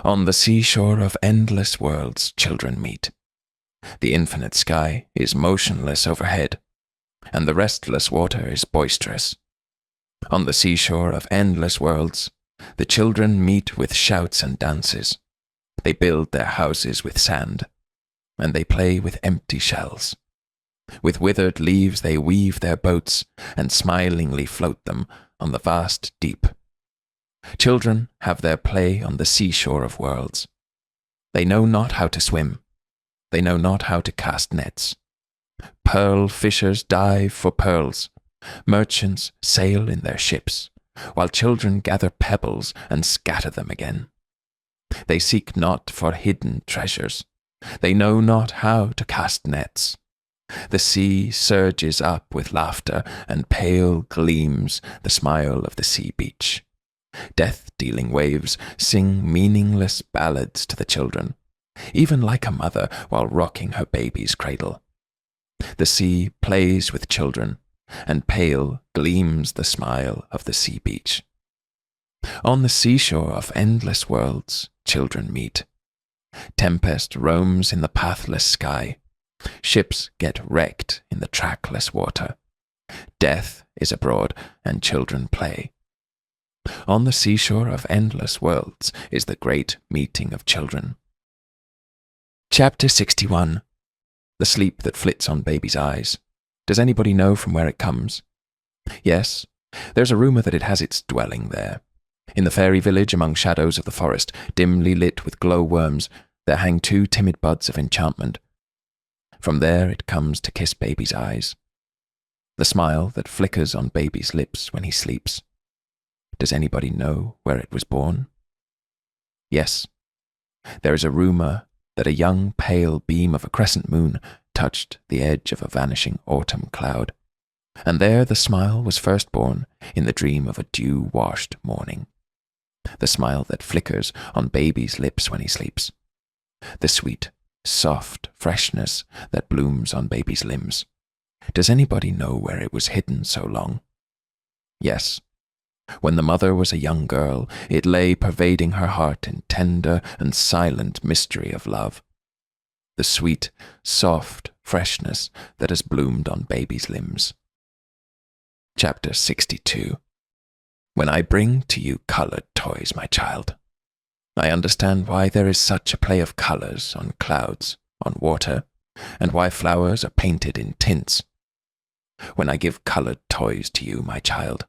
On the seashore of endless worlds children meet. The infinite sky is motionless overhead, and the restless water is boisterous. On the seashore of endless worlds, the children meet with shouts and dances. They build their houses with sand, and they play with empty shells. With withered leaves they weave their boats, and smilingly float them on the vast deep. Children have their play on the seashore of worlds. They know not how to swim. They know not how to cast nets. Pearl fishers dive for pearls. Merchants sail in their ships, while children gather pebbles and scatter them again. They seek not for hidden treasures. They know not how to cast nets. The sea surges up with laughter, and pale gleams the smile of the sea beach. Death-dealing waves sing meaningless ballads to the children, even like a mother while rocking her baby's cradle. The sea plays with children, and pale gleams the smile of the sea beach. On the seashore of endless worlds, children meet. Tempest roams in the pathless sky. Ships get wrecked in the trackless water. Death is abroad, and children play. On the seashore of endless worlds is the great meeting of children. Chapter 61. The sleep that flits on baby's eyes. Does anybody know from where it comes? Yes, there's a rumour that it has its dwelling there. In the fairy village among shadows of the forest, dimly lit with glow-worms, there hang two timid buds of enchantment. From there it comes to kiss baby's eyes. The smile that flickers on baby's lips when he sleeps. Does anybody know where it was born? Yes, there is a rumour that a young pale beam of a crescent moon touched the edge of a vanishing autumn cloud, and there the smile was first born in the dream of a dew-washed morning. the smile that flickers on baby's lips when he sleeps, the sweet, soft freshness that blooms on baby's limbs. Does anybody know where it was hidden so long? Yes. When the mother was a young girl, it lay pervading her heart in tender and silent mystery of love. The sweet, soft freshness that has bloomed on baby's limbs. Chapter 62. When I bring to you colored toys, my child, I understand why there is such a play of colors on clouds, on water, and why flowers are painted in tints. When I give colored toys to you, my child,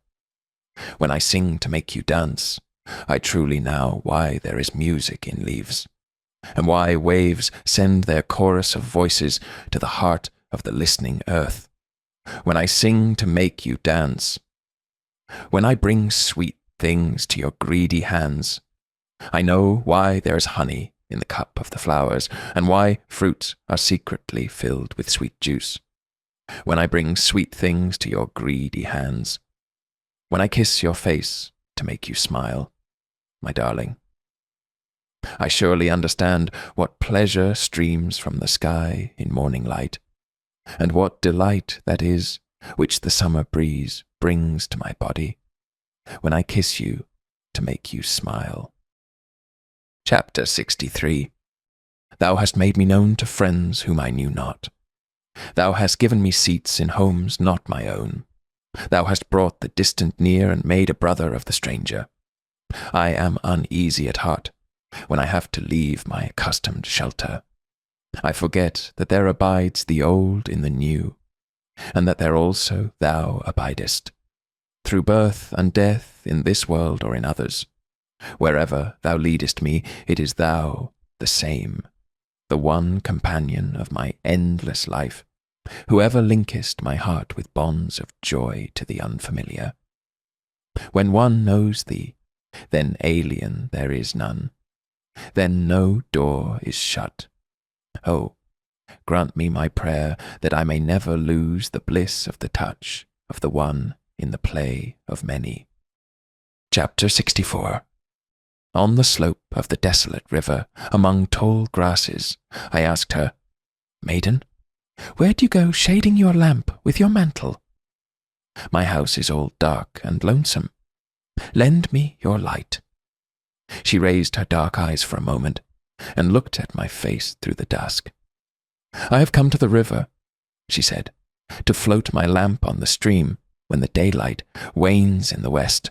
when I sing to make you dance, I truly know why there is music in leaves, and why waves send their chorus of voices to the heart of the listening earth. When I sing to make you dance, when I bring sweet things to your greedy hands, I know why there is honey in the cup of the flowers, and why fruits are secretly filled with sweet juice. When I bring sweet things to your greedy hands, when I kiss your face to make you smile, my darling. I surely understand what pleasure streams from the sky in morning light, and what delight that is which the summer breeze brings to my body, when I kiss you to make you smile. Chapter 63. Thou hast made me known to friends whom I knew not. Thou hast given me seats in homes not my own. Thou hast brought the distant near and made a brother of the stranger. I am uneasy at heart when I have to leave my accustomed shelter. I forget that there abides the old in the new, and that there also thou abidest, through birth and death in this world or in others. Wherever thou leadest me, it is thou, the same, the one companion of my endless life, whoever linkest my heart with bonds of joy to the unfamiliar. When one knows thee, then alien there is none, then no door is shut. Oh, grant me my prayer that I may never lose the bliss of the touch of the one in the play of many. Chapter 64. On the slope of the desolate river, among tall grasses, I asked her, Maiden, where do you go shading your lamp with your mantle? My house is all dark and lonesome. Lend me your light. She raised her dark eyes for a moment, and looked at my face through the dusk. I have come to the river, she said, to float my lamp on the stream when the daylight wanes in the west.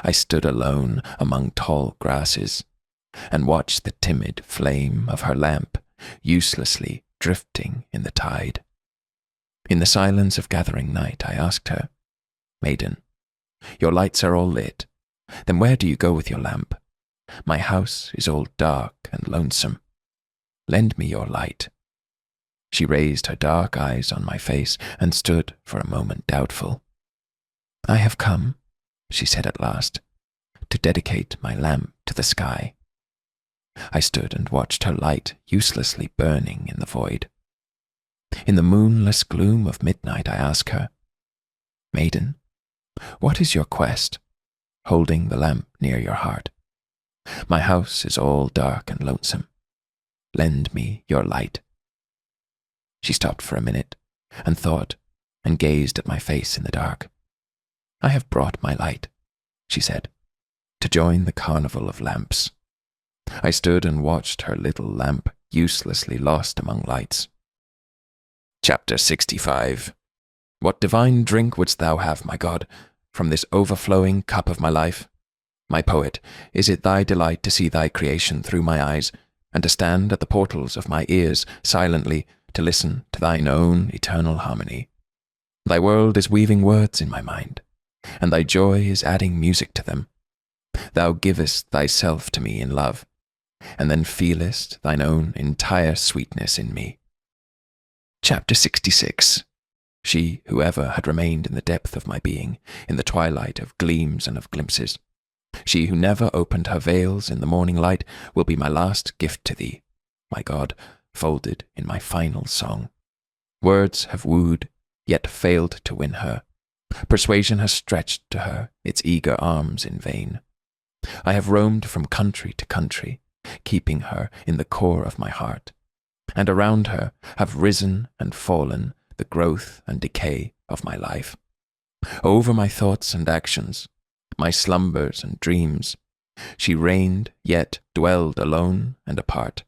I stood alone among tall grasses, and watched the timid flame of her lamp uselessly drifting in the tide. In the silence of gathering night, I asked her, Maiden, your lights are all lit. Then where do you go with your lamp? My house is all dark and lonesome. Lend me your light. She raised her dark eyes on my face and stood for a moment doubtful. I have come, she said at last, to dedicate my lamp to the sky. I stood and watched her light uselessly burning in the void. In the moonless gloom of midnight, I asked her, Maiden, what is your quest, holding the lamp near your heart? My house is all dark and lonesome. Lend me your light. She stopped for a minute, and thought, and gazed at my face in the dark. I have brought my light, she said, to join the carnival of lamps. I stood and watched her little lamp uselessly lost among lights. Chapter 65. What divine drink wouldst thou have, my God, from this overflowing cup of my life? My poet, is it thy delight to see thy creation through my eyes, and to stand at the portals of my ears silently to listen to thine own eternal harmony? Thy world is weaving words in my mind, and thy joy is adding music to them. Thou givest thyself to me in love, and then feelest thine own entire sweetness in me. Chapter 66. She who ever had remained in the depth of my being, in the twilight of gleams and of glimpses, she who never opened her veils in the morning light, will be my last gift to thee, my God, folded in my final song. Words have wooed, yet failed to win her. Persuasion has stretched to her its eager arms in vain. I have roamed from country to country, keeping her in the core of my heart, and around her have risen and fallen the growth and decay of my life. Over my thoughts and actions, my slumbers and dreams, she reigned yet dwelled alone and apart.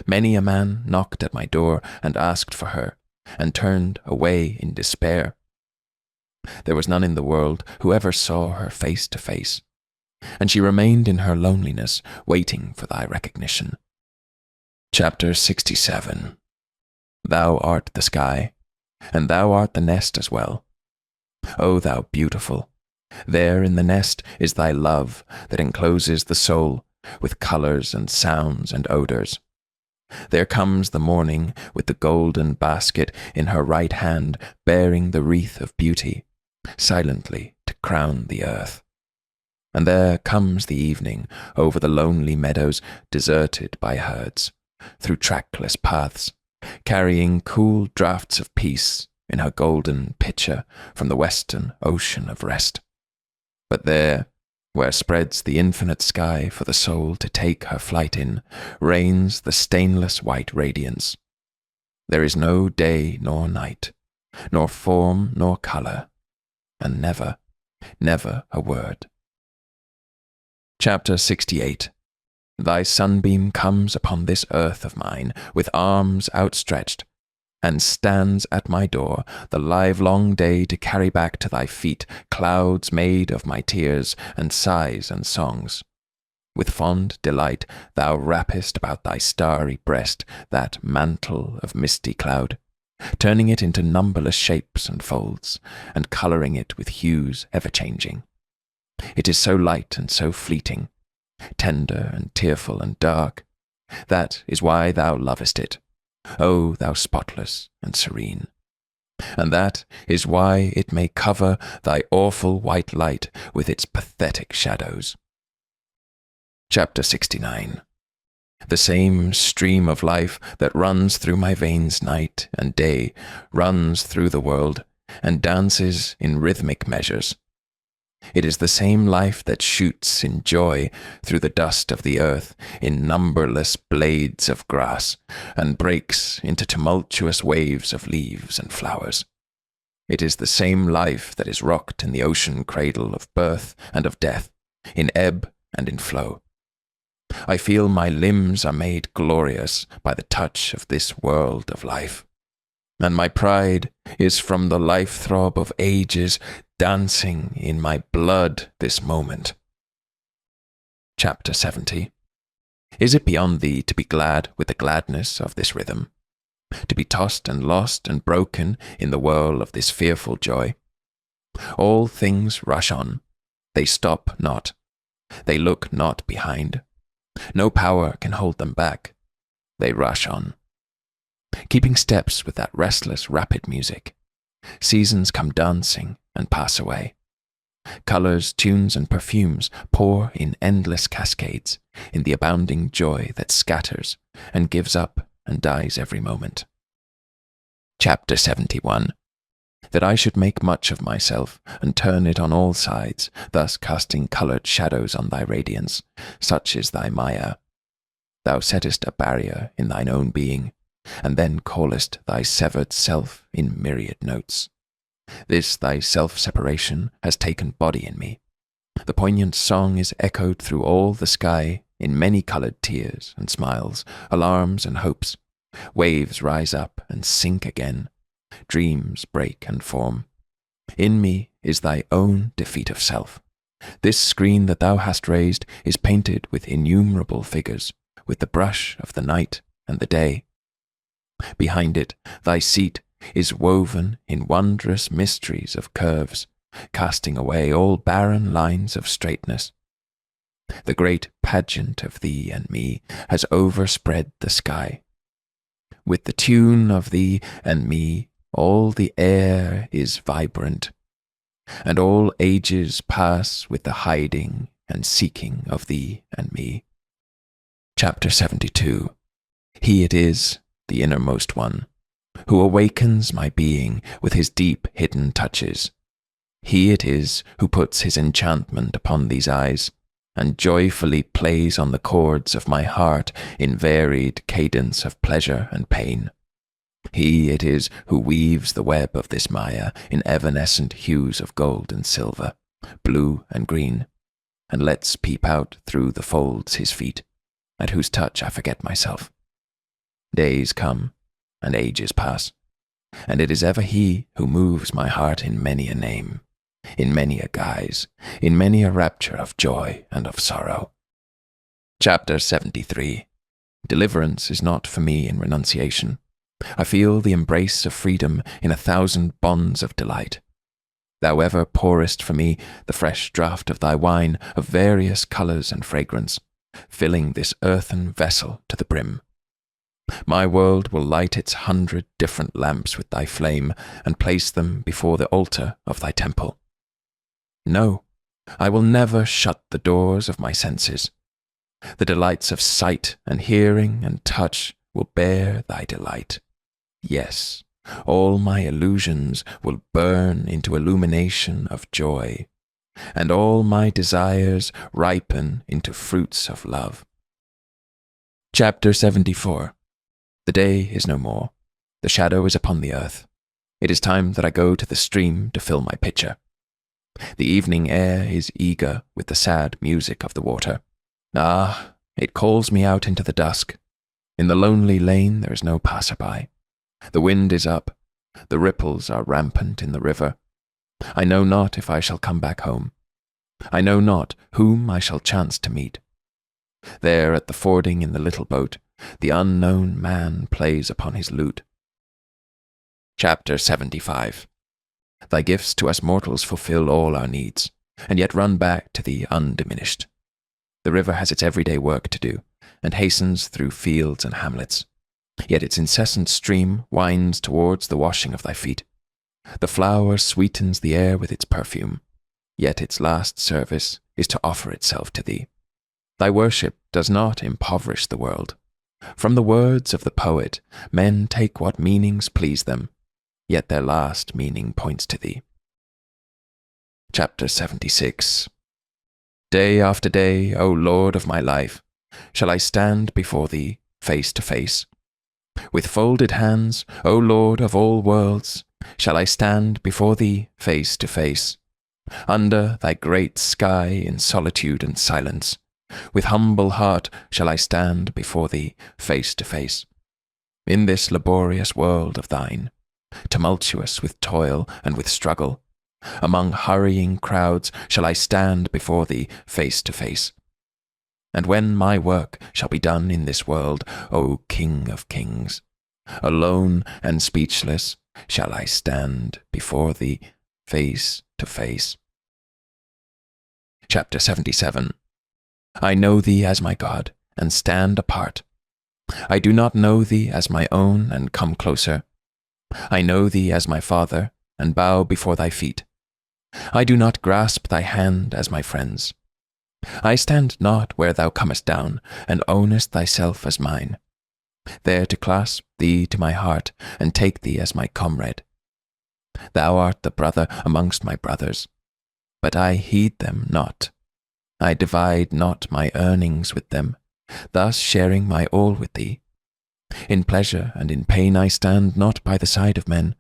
Many a man knocked at my door and asked for her, and turned away in despair. There was none in the world who ever saw her face to face, and she remained in her loneliness, waiting for thy recognition. Chapter 67. Thou art the sky, and thou art the nest as well. O thou beautiful, there in the nest is thy love that encloses the soul with colours and sounds and odours. There comes the morning with the golden basket in her right hand, bearing the wreath of beauty, silently to crown the earth. And there comes the evening over the lonely meadows deserted by herds, through trackless paths, carrying cool draughts of peace in her golden pitcher from the western ocean of rest. But there, where spreads the infinite sky for the soul to take her flight in, reigns the stainless white radiance. There is no day nor night, nor form nor colour, and never, never a word. Chapter 68. Thy sunbeam comes upon this earth of mine with arms outstretched, and stands at my door the livelong day to carry back to thy feet clouds made of my tears and sighs and songs. With fond delight thou wrappest about thy starry breast that mantle of misty cloud, turning it into numberless shapes and folds, and colouring it with hues ever-changing. It is so light and so fleeting, tender and tearful and dark. That is why thou lovest it, O thou spotless and serene. And that is why it may cover thy awful white light with its pathetic shadows. Chapter 69. The same stream of life that runs through my veins night and day runs through the world and dances in rhythmic measures. It is the same life that shoots in joy through the dust of the earth in numberless blades of grass, and breaks into tumultuous waves of leaves and flowers. It is the same life that is rocked in the ocean cradle of birth and of death, in ebb and in flow. I feel my limbs are made glorious by the touch of this world of life, and my pride is from the life-throb of ages dancing in my blood this moment. Chapter 70. Is it beyond thee to be glad with the gladness of this rhythm, to be tossed and lost and broken in the whirl of this fearful joy? All things rush on, they stop not, they look not behind. No power can hold them back, they rush on, keeping steps with that restless, rapid music. Seasons come dancing and pass away. Colours, tunes, and perfumes pour in endless cascades in the abounding joy that scatters and gives up and dies every moment. Chapter 71. That I should make much of myself and turn it on all sides, thus casting coloured shadows on thy radiance, such is thy Maya. Thou settest a barrier in thine own being, and then callest thy severed self in myriad notes. This thy self-separation has taken body in me. The poignant song is echoed through all the sky in many-coloured tears and smiles, alarms and hopes. Waves rise up and sink again. Dreams break and form. In me is thy own defeat of self. This screen that thou hast raised is painted with innumerable figures, with the brush of the night and the day. Behind it, thy seat is woven in wondrous mysteries of curves, casting away all barren lines of straightness. The great pageant of thee and me has overspread the sky. With the tune of thee and me, all the air is vibrant, and all ages pass with the hiding and seeking of thee and me. Chapter 72. He it is, the innermost one, who awakens my being with his deep hidden touches. He it is who puts his enchantment upon these eyes, and joyfully plays on the chords of my heart in varied cadence of pleasure and pain. He it is who weaves the web of this Maya in evanescent hues of gold and silver, blue and green, and lets peep out through the folds his feet, at whose touch I forget myself. Days come, and ages pass, and it is ever he who moves my heart in many a name, in many a guise, in many a rapture of joy and of sorrow. Chapter 73. Deliverance is not for me in renunciation. I feel the embrace of freedom in 1,000 bonds of delight. Thou ever pourest for me the fresh draught of thy wine of various colours and fragrance, filling this earthen vessel to the brim. My world will light its 100 different lamps with thy flame, and place them before the altar of thy temple. No, I will never shut the doors of my senses. The delights of sight and hearing and touch will bear thy delight. Yes, all my illusions will burn into illumination of joy, and all my desires ripen into fruits of love. Chapter 74. The day is no more. The shadow is upon the earth. It is time that I go to the stream to fill my pitcher. The evening air is eager with the sad music of the water. Ah, it calls me out into the dusk. In the lonely lane there is no passer-by. The wind is up. The ripples are rampant in the river. I know not if I shall come back home. I know not whom I shall chance to meet. There at the fording in the little boat, the unknown man plays upon his lute. Chapter 75. Thy gifts to us mortals fulfill all our needs, and yet run back to thee undiminished. The river has its everyday work to do, and hastens through fields and hamlets. Yet its incessant stream winds towards the washing of thy feet. The flower sweetens the air with its perfume, yet its last service is to offer itself to thee. Thy worship does not impoverish the world. From the words of the poet, men take what meanings please them, yet their last meaning points to thee. Chapter 76. Day after day, O Lord of my life, shall I stand before thee face to face. With folded hands, O Lord of all worlds, shall I stand before thee face to face. Under thy great sky in solitude and silence, with humble heart shall I stand before thee face to face. In this laborious world of thine, tumultuous with toil and with struggle, among hurrying crowds shall I stand before thee face to face. And when my work shall be done in this world, O King of Kings, alone and speechless shall I stand before thee face to face. Chapter 77. I know thee as my God, and stand apart. I do not know thee as my own, and come closer. I know thee as my Father, and bow before thy feet. I do not grasp thy hand as my friends. I stand not where thou comest down, and ownest thyself as mine, there to clasp thee to my heart, and take thee as my comrade. Thou art the brother amongst my brothers, but I heed them not. I divide not my earnings with them, thus sharing my all with thee. In pleasure and in pain I stand not by the side of men,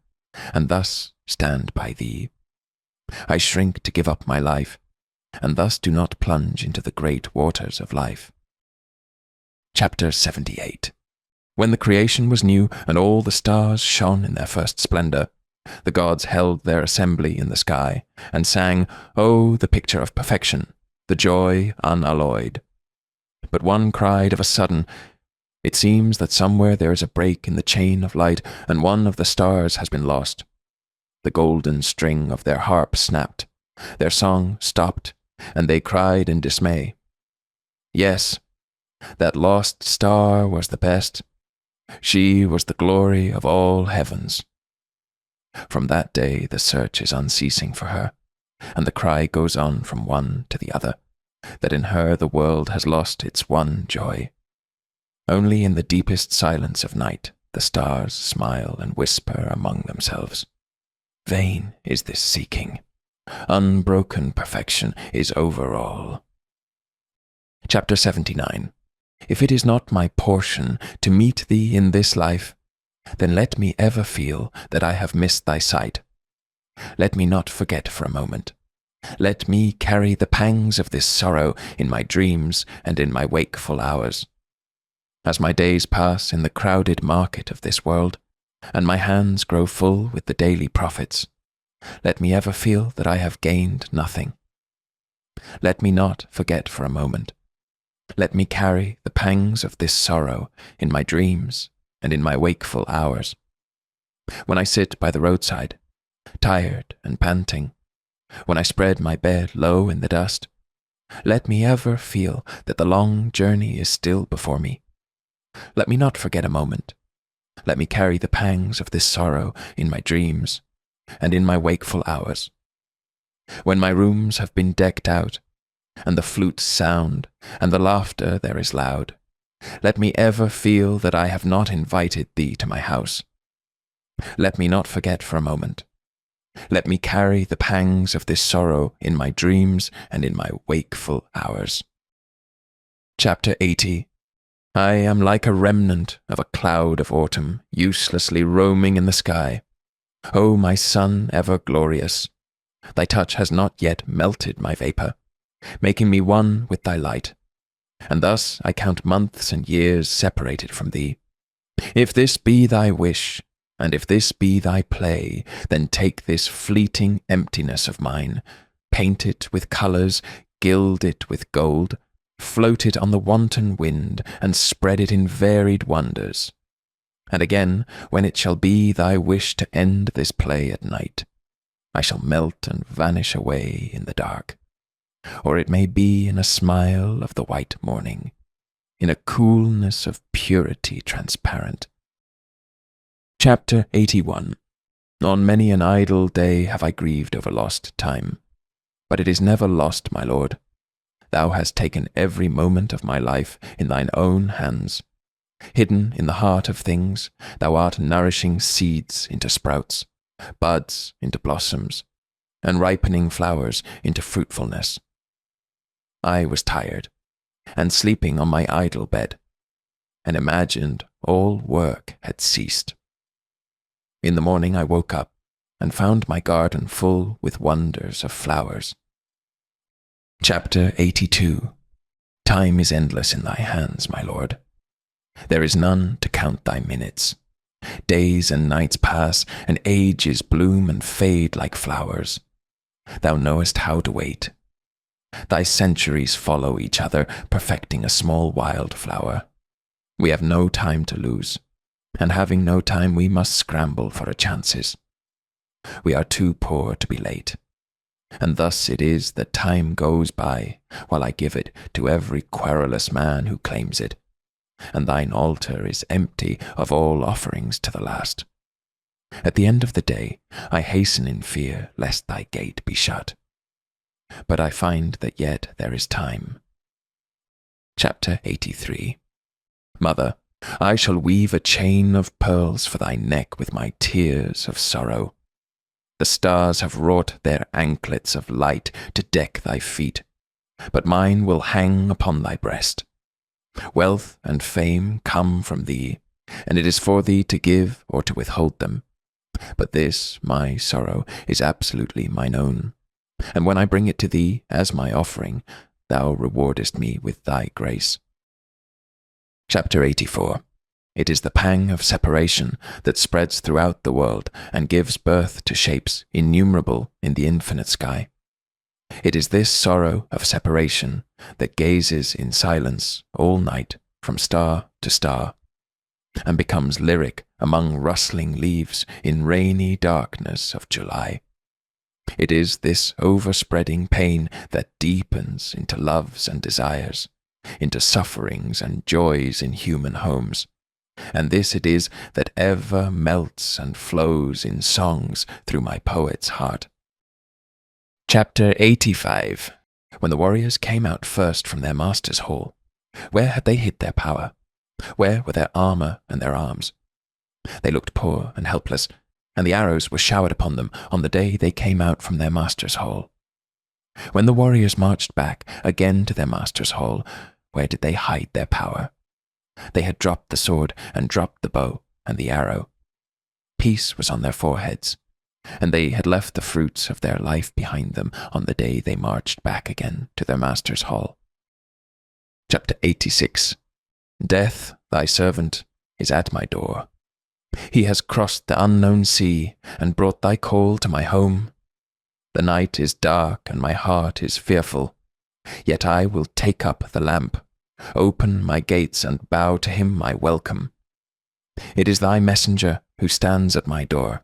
and thus stand by thee. I shrink to give up my life, and thus do not plunge into the great waters of life. Chapter 78. When the creation was new, and all the stars shone in their first splendor, the gods held their assembly in the sky, and sang, "Oh, the picture of perfection, the joy unalloyed." But one cried of a sudden, "It seems that somewhere there is a break in the chain of light, and one of the stars has been lost." The golden string of their harp snapped, their song stopped, and they cried in dismay. Yes, that lost star was the best. She was the glory of all heavens. From that day the search is unceasing for her, and the cry goes on from one to the other, that in her the world has lost its one joy. Only in the deepest silence of night the stars smile and whisper among themselves. Vain is this seeking. Unbroken perfection is over all. Chapter 79. If it is not my portion to meet thee in this life, then let me ever feel that I have missed thy sight. Let me not forget for a moment. Let me carry the pangs of this sorrow in my dreams and in my wakeful hours. As my days pass in the crowded market of this world, and my hands grow full with the daily profits, let me ever feel that I have gained nothing. Let me not forget for a moment. Let me carry the pangs of this sorrow in my dreams and in my wakeful hours. When I sit by the roadside, tired and panting, when I spread my bed low in the dust, let me ever feel that the long journey is still before me. Let me not forget a moment. Let me carry the pangs of this sorrow in my dreams and in my wakeful hours. When my rooms have been decked out, and the flutes sound, and the laughter there is loud, let me ever feel that I have not invited thee to my house. Let me not forget for a moment. Let me carry the pangs of this sorrow in my dreams and in my wakeful hours. Chapter 80. I am like a remnant of a cloud of autumn, uselessly roaming in the sky. O my sun ever glorious, thy touch has not yet melted my vapour, making me one with thy light. And thus I count months and years separated from thee. If this be thy wish, and if this be thy play, then take this fleeting emptiness of mine, paint it with colours, gild it with gold, float it on the wanton wind, and spread it in varied wonders. And again, when it shall be thy wish to end this play at night, I shall melt and vanish away in the dark. Or it may be in a smile of the white morning, in a coolness of purity transparent. Chapter 81. On many an idle day have I grieved over lost time, but it is never lost, my Lord. Thou hast taken every moment of my life in thine own hands. Hidden in the heart of things, thou art nourishing seeds into sprouts, buds into blossoms, and ripening flowers into fruitfulness. I was tired, and sleeping on my idle bed, and imagined all work had ceased. In the morning I woke up, and found my garden full with wonders of flowers. Chapter 82. Time is endless in thy hands, my Lord. There is none to count thy minutes. Days and nights pass, and ages bloom and fade like flowers. Thou knowest how to wait. Thy centuries follow each other, perfecting a small wild flower. We have no time to lose, and having no time we must scramble for our chances. We are too poor to be late, and thus it is that time goes by while I give it to every querulous man who claims it, and thine altar is empty of all offerings to the last. At the end of the day I hasten in fear lest thy gate be shut. But I find that yet there is time. Chapter 83. Mother, I shall weave a chain of pearls for thy neck with my tears of sorrow. The stars have wrought their anklets of light to deck thy feet, but mine will hang upon thy breast. Wealth and fame come from thee, and it is for thee to give or to withhold them. But this, my sorrow, is absolutely mine own, and when I bring it to thee as my offering, thou rewardest me with thy grace. Chapter 84. It is the pang of separation that spreads throughout the world and gives birth to shapes innumerable in the infinite sky. It is this sorrow of separation that gazes in silence all night from star to star, and becomes lyric among rustling leaves in rainy darkness of July. It is this overspreading pain that deepens into loves and desires, into sufferings and joys in human homes, and this it is that ever melts and flows in songs through my poet's heart. Chapter 85. When the warriors came out first from their master's hall, where had they hid their power? Where were their armour and their arms? They looked poor and helpless, and the arrows were showered upon them on the day they came out from their master's hall. When the warriors marched back again to their master's hall, where did they hide their power? They had dropped the sword and dropped the bow and the arrow. Peace was on their foreheads, and they had left the fruits of their life behind them on the day they marched back again to their master's hall. Chapter 86. Death, thy servant, is at my door. He has crossed the unknown sea and brought thy call to my home. The night is dark and my heart is fearful, yet I will take up the lamp, open my gates and bow to him my welcome. It is thy messenger who stands at my door.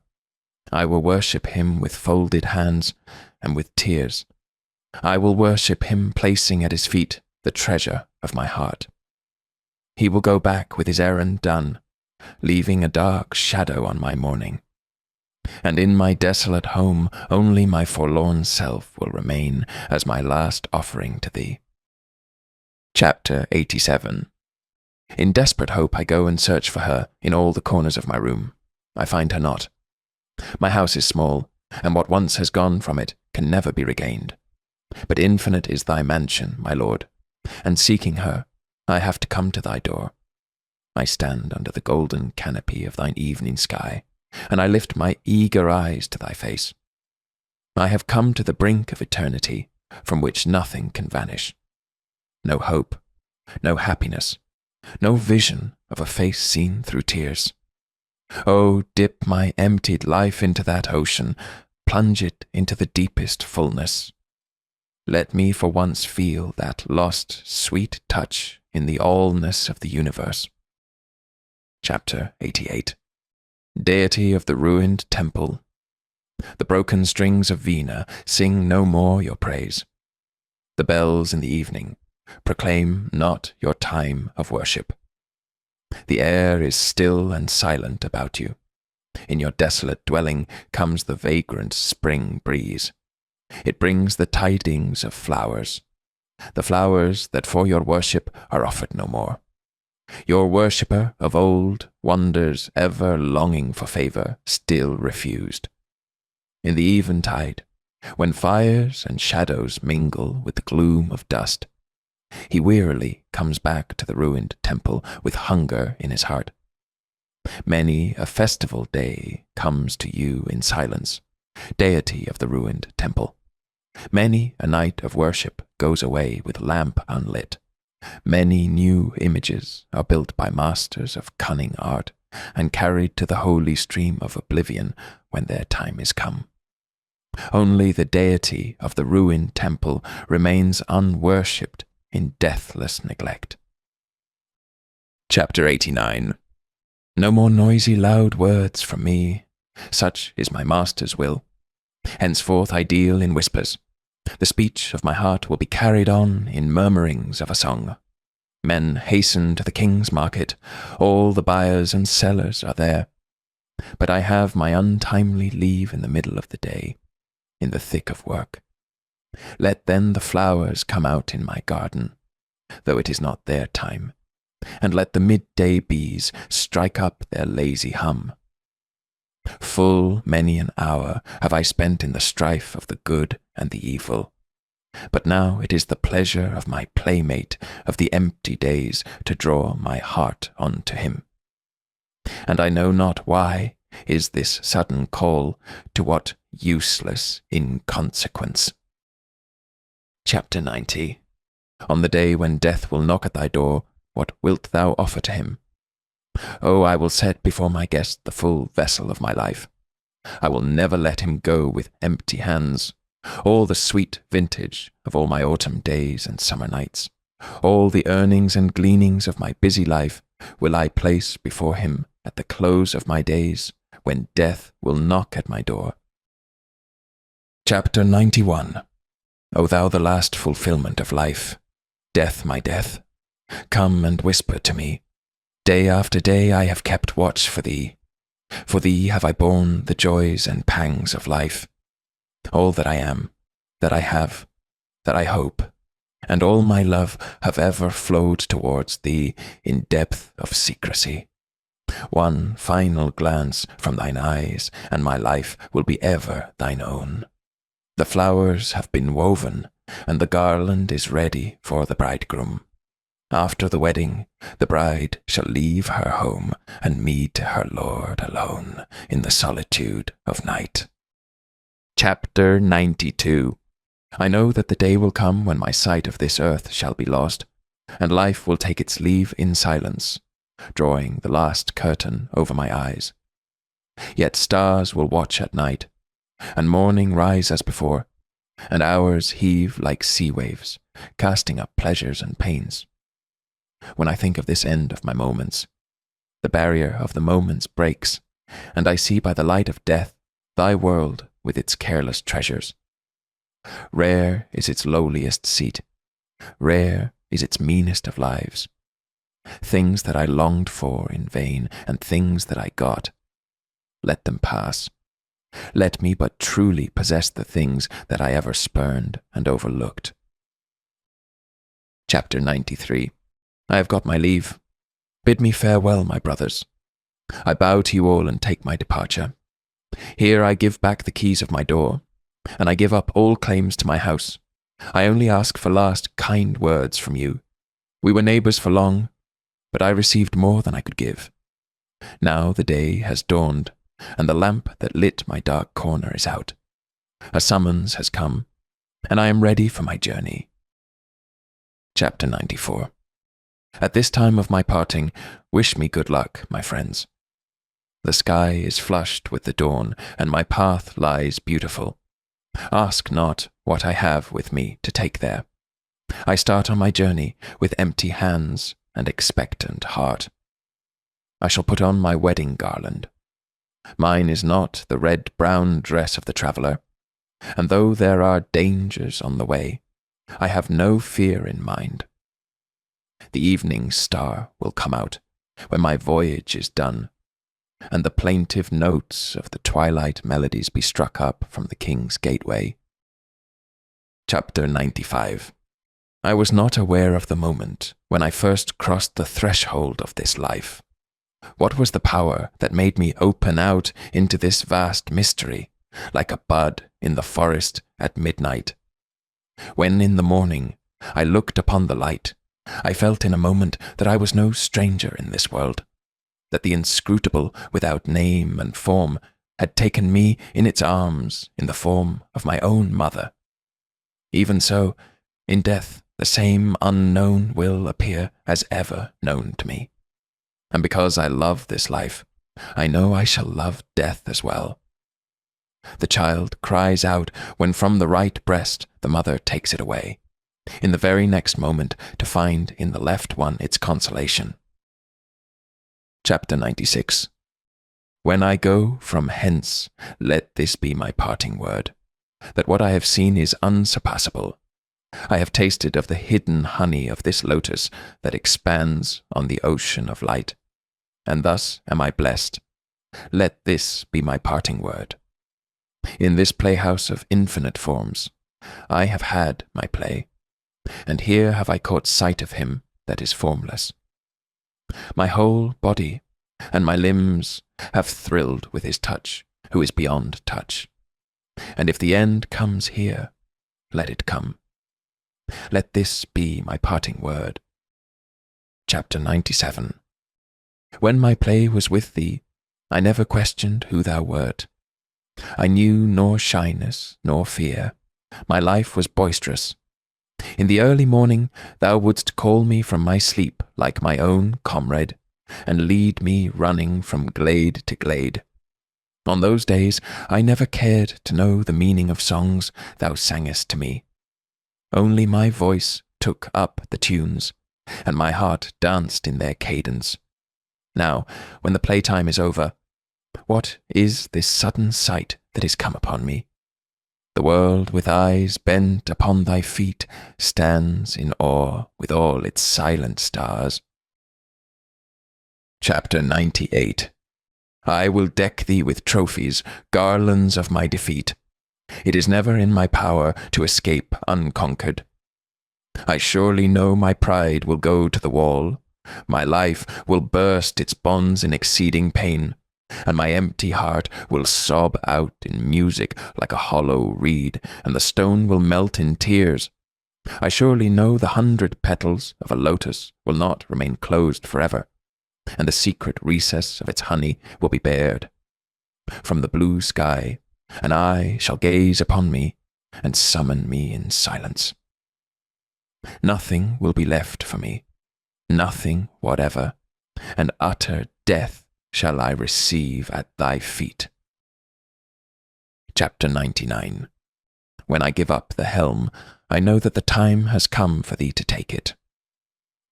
I will worship him with folded hands and with tears. I will worship him placing at his feet the treasure of my heart. He will go back with his errand done, leaving a dark shadow on my mourning. And in my desolate home only my forlorn self will remain as my last offering to thee. Chapter 87. In desperate hope I go and search for her in all the corners of my room. I find her not. My house is small, and what once has gone from it can never be regained. But infinite is thy mansion, my lord, and seeking her, I have to come to thy door. I stand under the golden canopy of thine evening sky, and I lift my eager eyes to thy face. I have come to the brink of eternity, from which nothing can vanish. No hope, no happiness, no vision of a face seen through tears. Oh, dip my emptied life into that ocean, plunge it into the deepest fullness. Let me for once feel that lost, sweet touch in the allness of the universe. Chapter 88. Deity of the ruined temple, the broken strings of Vina sing no more your praise. The bells in the evening proclaim not your time of worship. The air is still and silent about you. In your desolate dwelling comes the vagrant spring breeze. It brings the tidings of flowers, the flowers that for your worship are offered no more. Your worshipper of old wanders ever longing for favour, still refused. In the eventide, when fires and shadows mingle with the gloom of dust, he wearily comes back to the ruined temple with hunger in his heart. Many a festival day comes to you in silence, deity of the ruined temple. Many a night of worship goes away with lamp unlit. Many new images are built by masters of cunning art and carried to the holy stream of oblivion when their time is come. Only the deity of the ruined temple remains unworshipped in deathless neglect. Chapter 89. No more noisy loud words from me, such is my master's will. Henceforth I deal in whispers. The speech of my heart will be carried on in murmurings of a song. Men hasten to the king's market, all the buyers and sellers are there. But I have my untimely leave in the middle of the day, in the thick of work. Let then the flowers come out in my garden, though it is not their time, and let the midday bees strike up their lazy hum. Full many an hour have I spent in the strife of the good and the evil, but now it is the pleasure of my playmate of the empty days to draw my heart on to him. And I know not why is this sudden call to what useless inconsequence. Chapter 90. On the day when death will knock at thy door, what wilt thou offer to him? Oh, I will set before my guest the full vessel of my life. I will never let him go with empty hands. All the sweet vintage of all my autumn days and summer nights, all the earnings and gleanings of my busy life will I place before him at the close of my days, when death will knock at my door. Chapter 91. O thou the last fulfillment of life, death my death, come and whisper to me. Day after day I have kept watch for thee. For thee have I borne the joys and pangs of life. All that I am, that I have, that I hope, and all my love have ever flowed towards thee in depth of secrecy. One final glance from thine eyes, and my life will be ever thine own. The flowers have been woven, and the garland is ready for the bridegroom. After the wedding, the bride shall leave her home and meet her Lord alone in the solitude of night. Chapter 92. I know that the day will come when my sight of this earth shall be lost, and life will take its leave in silence, drawing the last curtain over my eyes. Yet stars will watch at night, and morning rise as before, and hours heave like sea waves, casting up pleasures and pains. When I think of this end of my moments, the barrier of the moments breaks, and I see by the light of death thy world with its careless treasures. Rare is its lowliest seat, rare is its meanest of lives. Things that I longed for in vain, and things that I got, let them pass. Let me but truly possess the things that I ever spurned and overlooked. Chapter 93. I have got my leave. Bid me farewell, my brothers. I bow to you all and take my departure. Here I give back the keys of my door, and I give up all claims to my house. I only ask for last kind words from you. We were neighbours for long, but I received more than I could give. Now the day has dawned, and the lamp that lit my dark corner is out. A summons has come, and I am ready for my journey. Chapter 94. At this time of my parting, wish me good luck, my friends. The sky is flushed with the dawn, and my path lies beautiful. Ask not what I have with me to take there. I start on my journey with empty hands and expectant heart. I shall put on my wedding garland. Mine is not the red-brown dress of the traveller, and though there are dangers on the way, I have no fear in mind. The evening star will come out when my voyage is done, and the plaintive notes of the twilight melodies be struck up from the king's gateway. Chapter 95. I was not aware of the moment when I first crossed the threshold of this life. What was the power that made me open out into this vast mystery, like a bud in the forest at midnight? When in the morning I looked upon the light, I felt in a moment that I was no stranger in this world, that the inscrutable without name and form had taken me in its arms in the form of my own mother. Even so, in death the same unknown will appear as ever known to me. And because I love this life, I know I shall love death as well. The child cries out when from the right breast the mother takes it away, in the very next moment to find in the left one its consolation. Chapter 96. When I go from hence, let this be my parting word, that what I have seen is unsurpassable. I have tasted of the hidden honey of this lotus that expands on the ocean of light, and thus am I blessed. Let this be my parting word. In this playhouse of infinite forms, I have had my play, and here have I caught sight of him that is formless. My whole body and my limbs have thrilled with his touch, who is beyond touch. And if the end comes here, let it come. Let this be my parting word. Chapter 97. When my play was with thee, I never questioned who thou wert. I knew nor shyness nor fear. My life was boisterous. In the early morning thou wouldst call me from my sleep like my own comrade, and lead me running from glade to glade. On those days I never cared to know the meaning of songs thou sangest to me. Only my voice took up the tunes, and my heart danced in their cadence. Now, when the playtime is over, what is this sudden sight that is come upon me? The world with eyes bent upon thy feet stands in awe with all its silent stars. Chapter 98. I will deck thee with trophies, garlands of my defeat. It is never in my power to escape unconquered. I surely know my pride will go to the wall. My life will burst its bonds in exceeding pain, and my empty heart will sob out in music like a hollow reed, and the stone will melt in tears. I surely know the 100 petals of a lotus will not remain closed forever, and the secret recess of its honey will be bared. From the blue sky, an eye shall gaze upon me and summon me in silence. Nothing will be left for me, nothing whatever, and utter death shall I receive at thy feet. Chapter 99. When I give up the helm, I know that the time has come for thee to take it.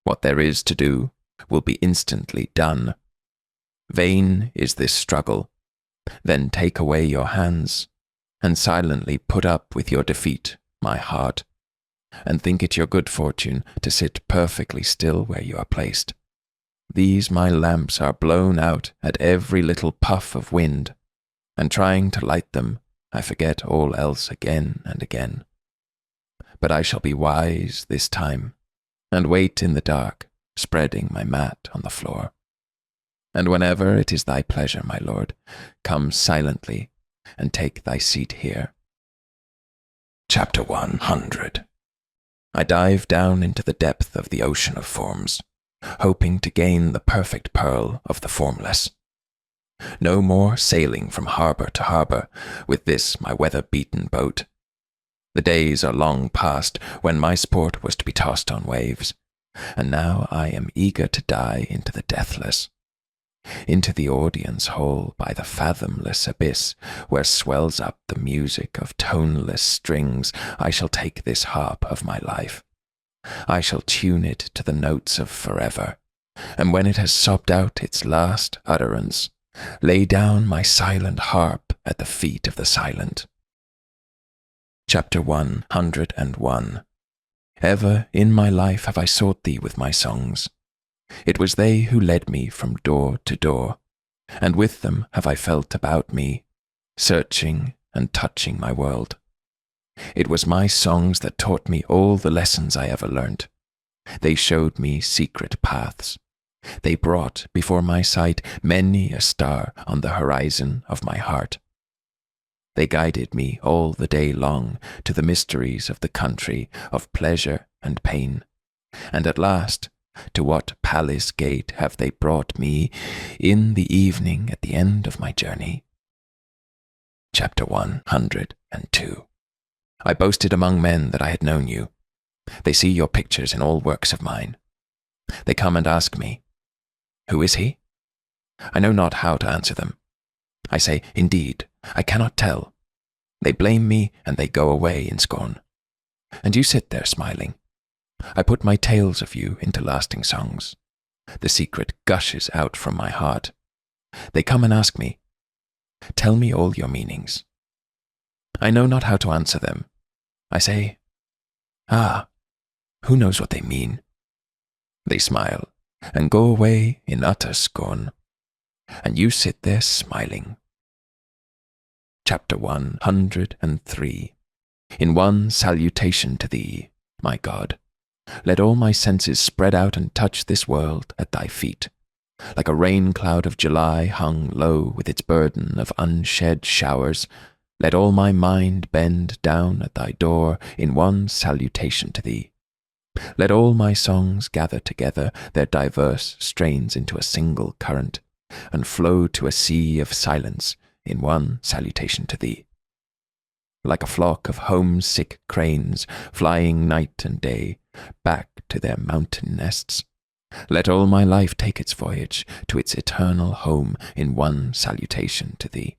What there is to do will be instantly done. Vain is this struggle. Then take away your hands, and silently put up with your defeat, my heart, and think it your good fortune to sit perfectly still where you are placed. These my lamps are blown out at every little puff of wind, and trying to light them, I forget all else again and again. But I shall be wise this time, and wait in the dark, spreading my mat on the floor. And whenever it is thy pleasure, my lord, come silently and take thy seat here. Chapter 100. I dive down into the depth of the ocean of forms, hoping to gain the perfect pearl of the formless. No more sailing from harbour to harbour with this my weather-beaten boat. The days are long past when my sport was to be tossed on waves, and now I am eager to die into the deathless, into the audience hall by the fathomless abyss where swells up the music of toneless strings. I shall take this harp of my life. I shall tune it to the notes of forever, and when it has sobbed out its last utterance, lay down my silent harp at the feet of the silent. Chapter 101. Ever in my life have I sought thee with my songs. It was they who led me from door to door, and with them have I felt about me, searching and touching my world. It was my songs that taught me all the lessons I ever learnt. They showed me secret paths. They brought before my sight many a star on the horizon of my heart. They guided me all the day long to the mysteries of the country of pleasure and pain, and at last, to what palace gate have they brought me in the evening at the end of my journey? Chapter 102. I boasted among men that I had known you. They see your pictures in all works of mine. They come and ask me, who is he? I know not how to answer them. I say, indeed, I cannot tell. They blame me and they go away in scorn. And you sit there smiling. I put my tales of you into lasting songs. The secret gushes out from my heart. They come and ask me, tell me all your meanings. I know not how to answer them. I say, who knows what they mean? They smile and go away in utter scorn. And you sit there smiling. Chapter 103. In one salutation to thee, my God, let all my senses spread out and touch this world at thy feet. Like a rain cloud of July hung low with its burden of unshed showers, let all my mind bend down at thy door in one salutation to thee. Let all my songs gather together their diverse strains into a single current, and flow to a sea of silence in one salutation to thee. Like a flock of homesick cranes flying night and day back to their mountain nests, let all my life take its voyage to its eternal home in one salutation to thee.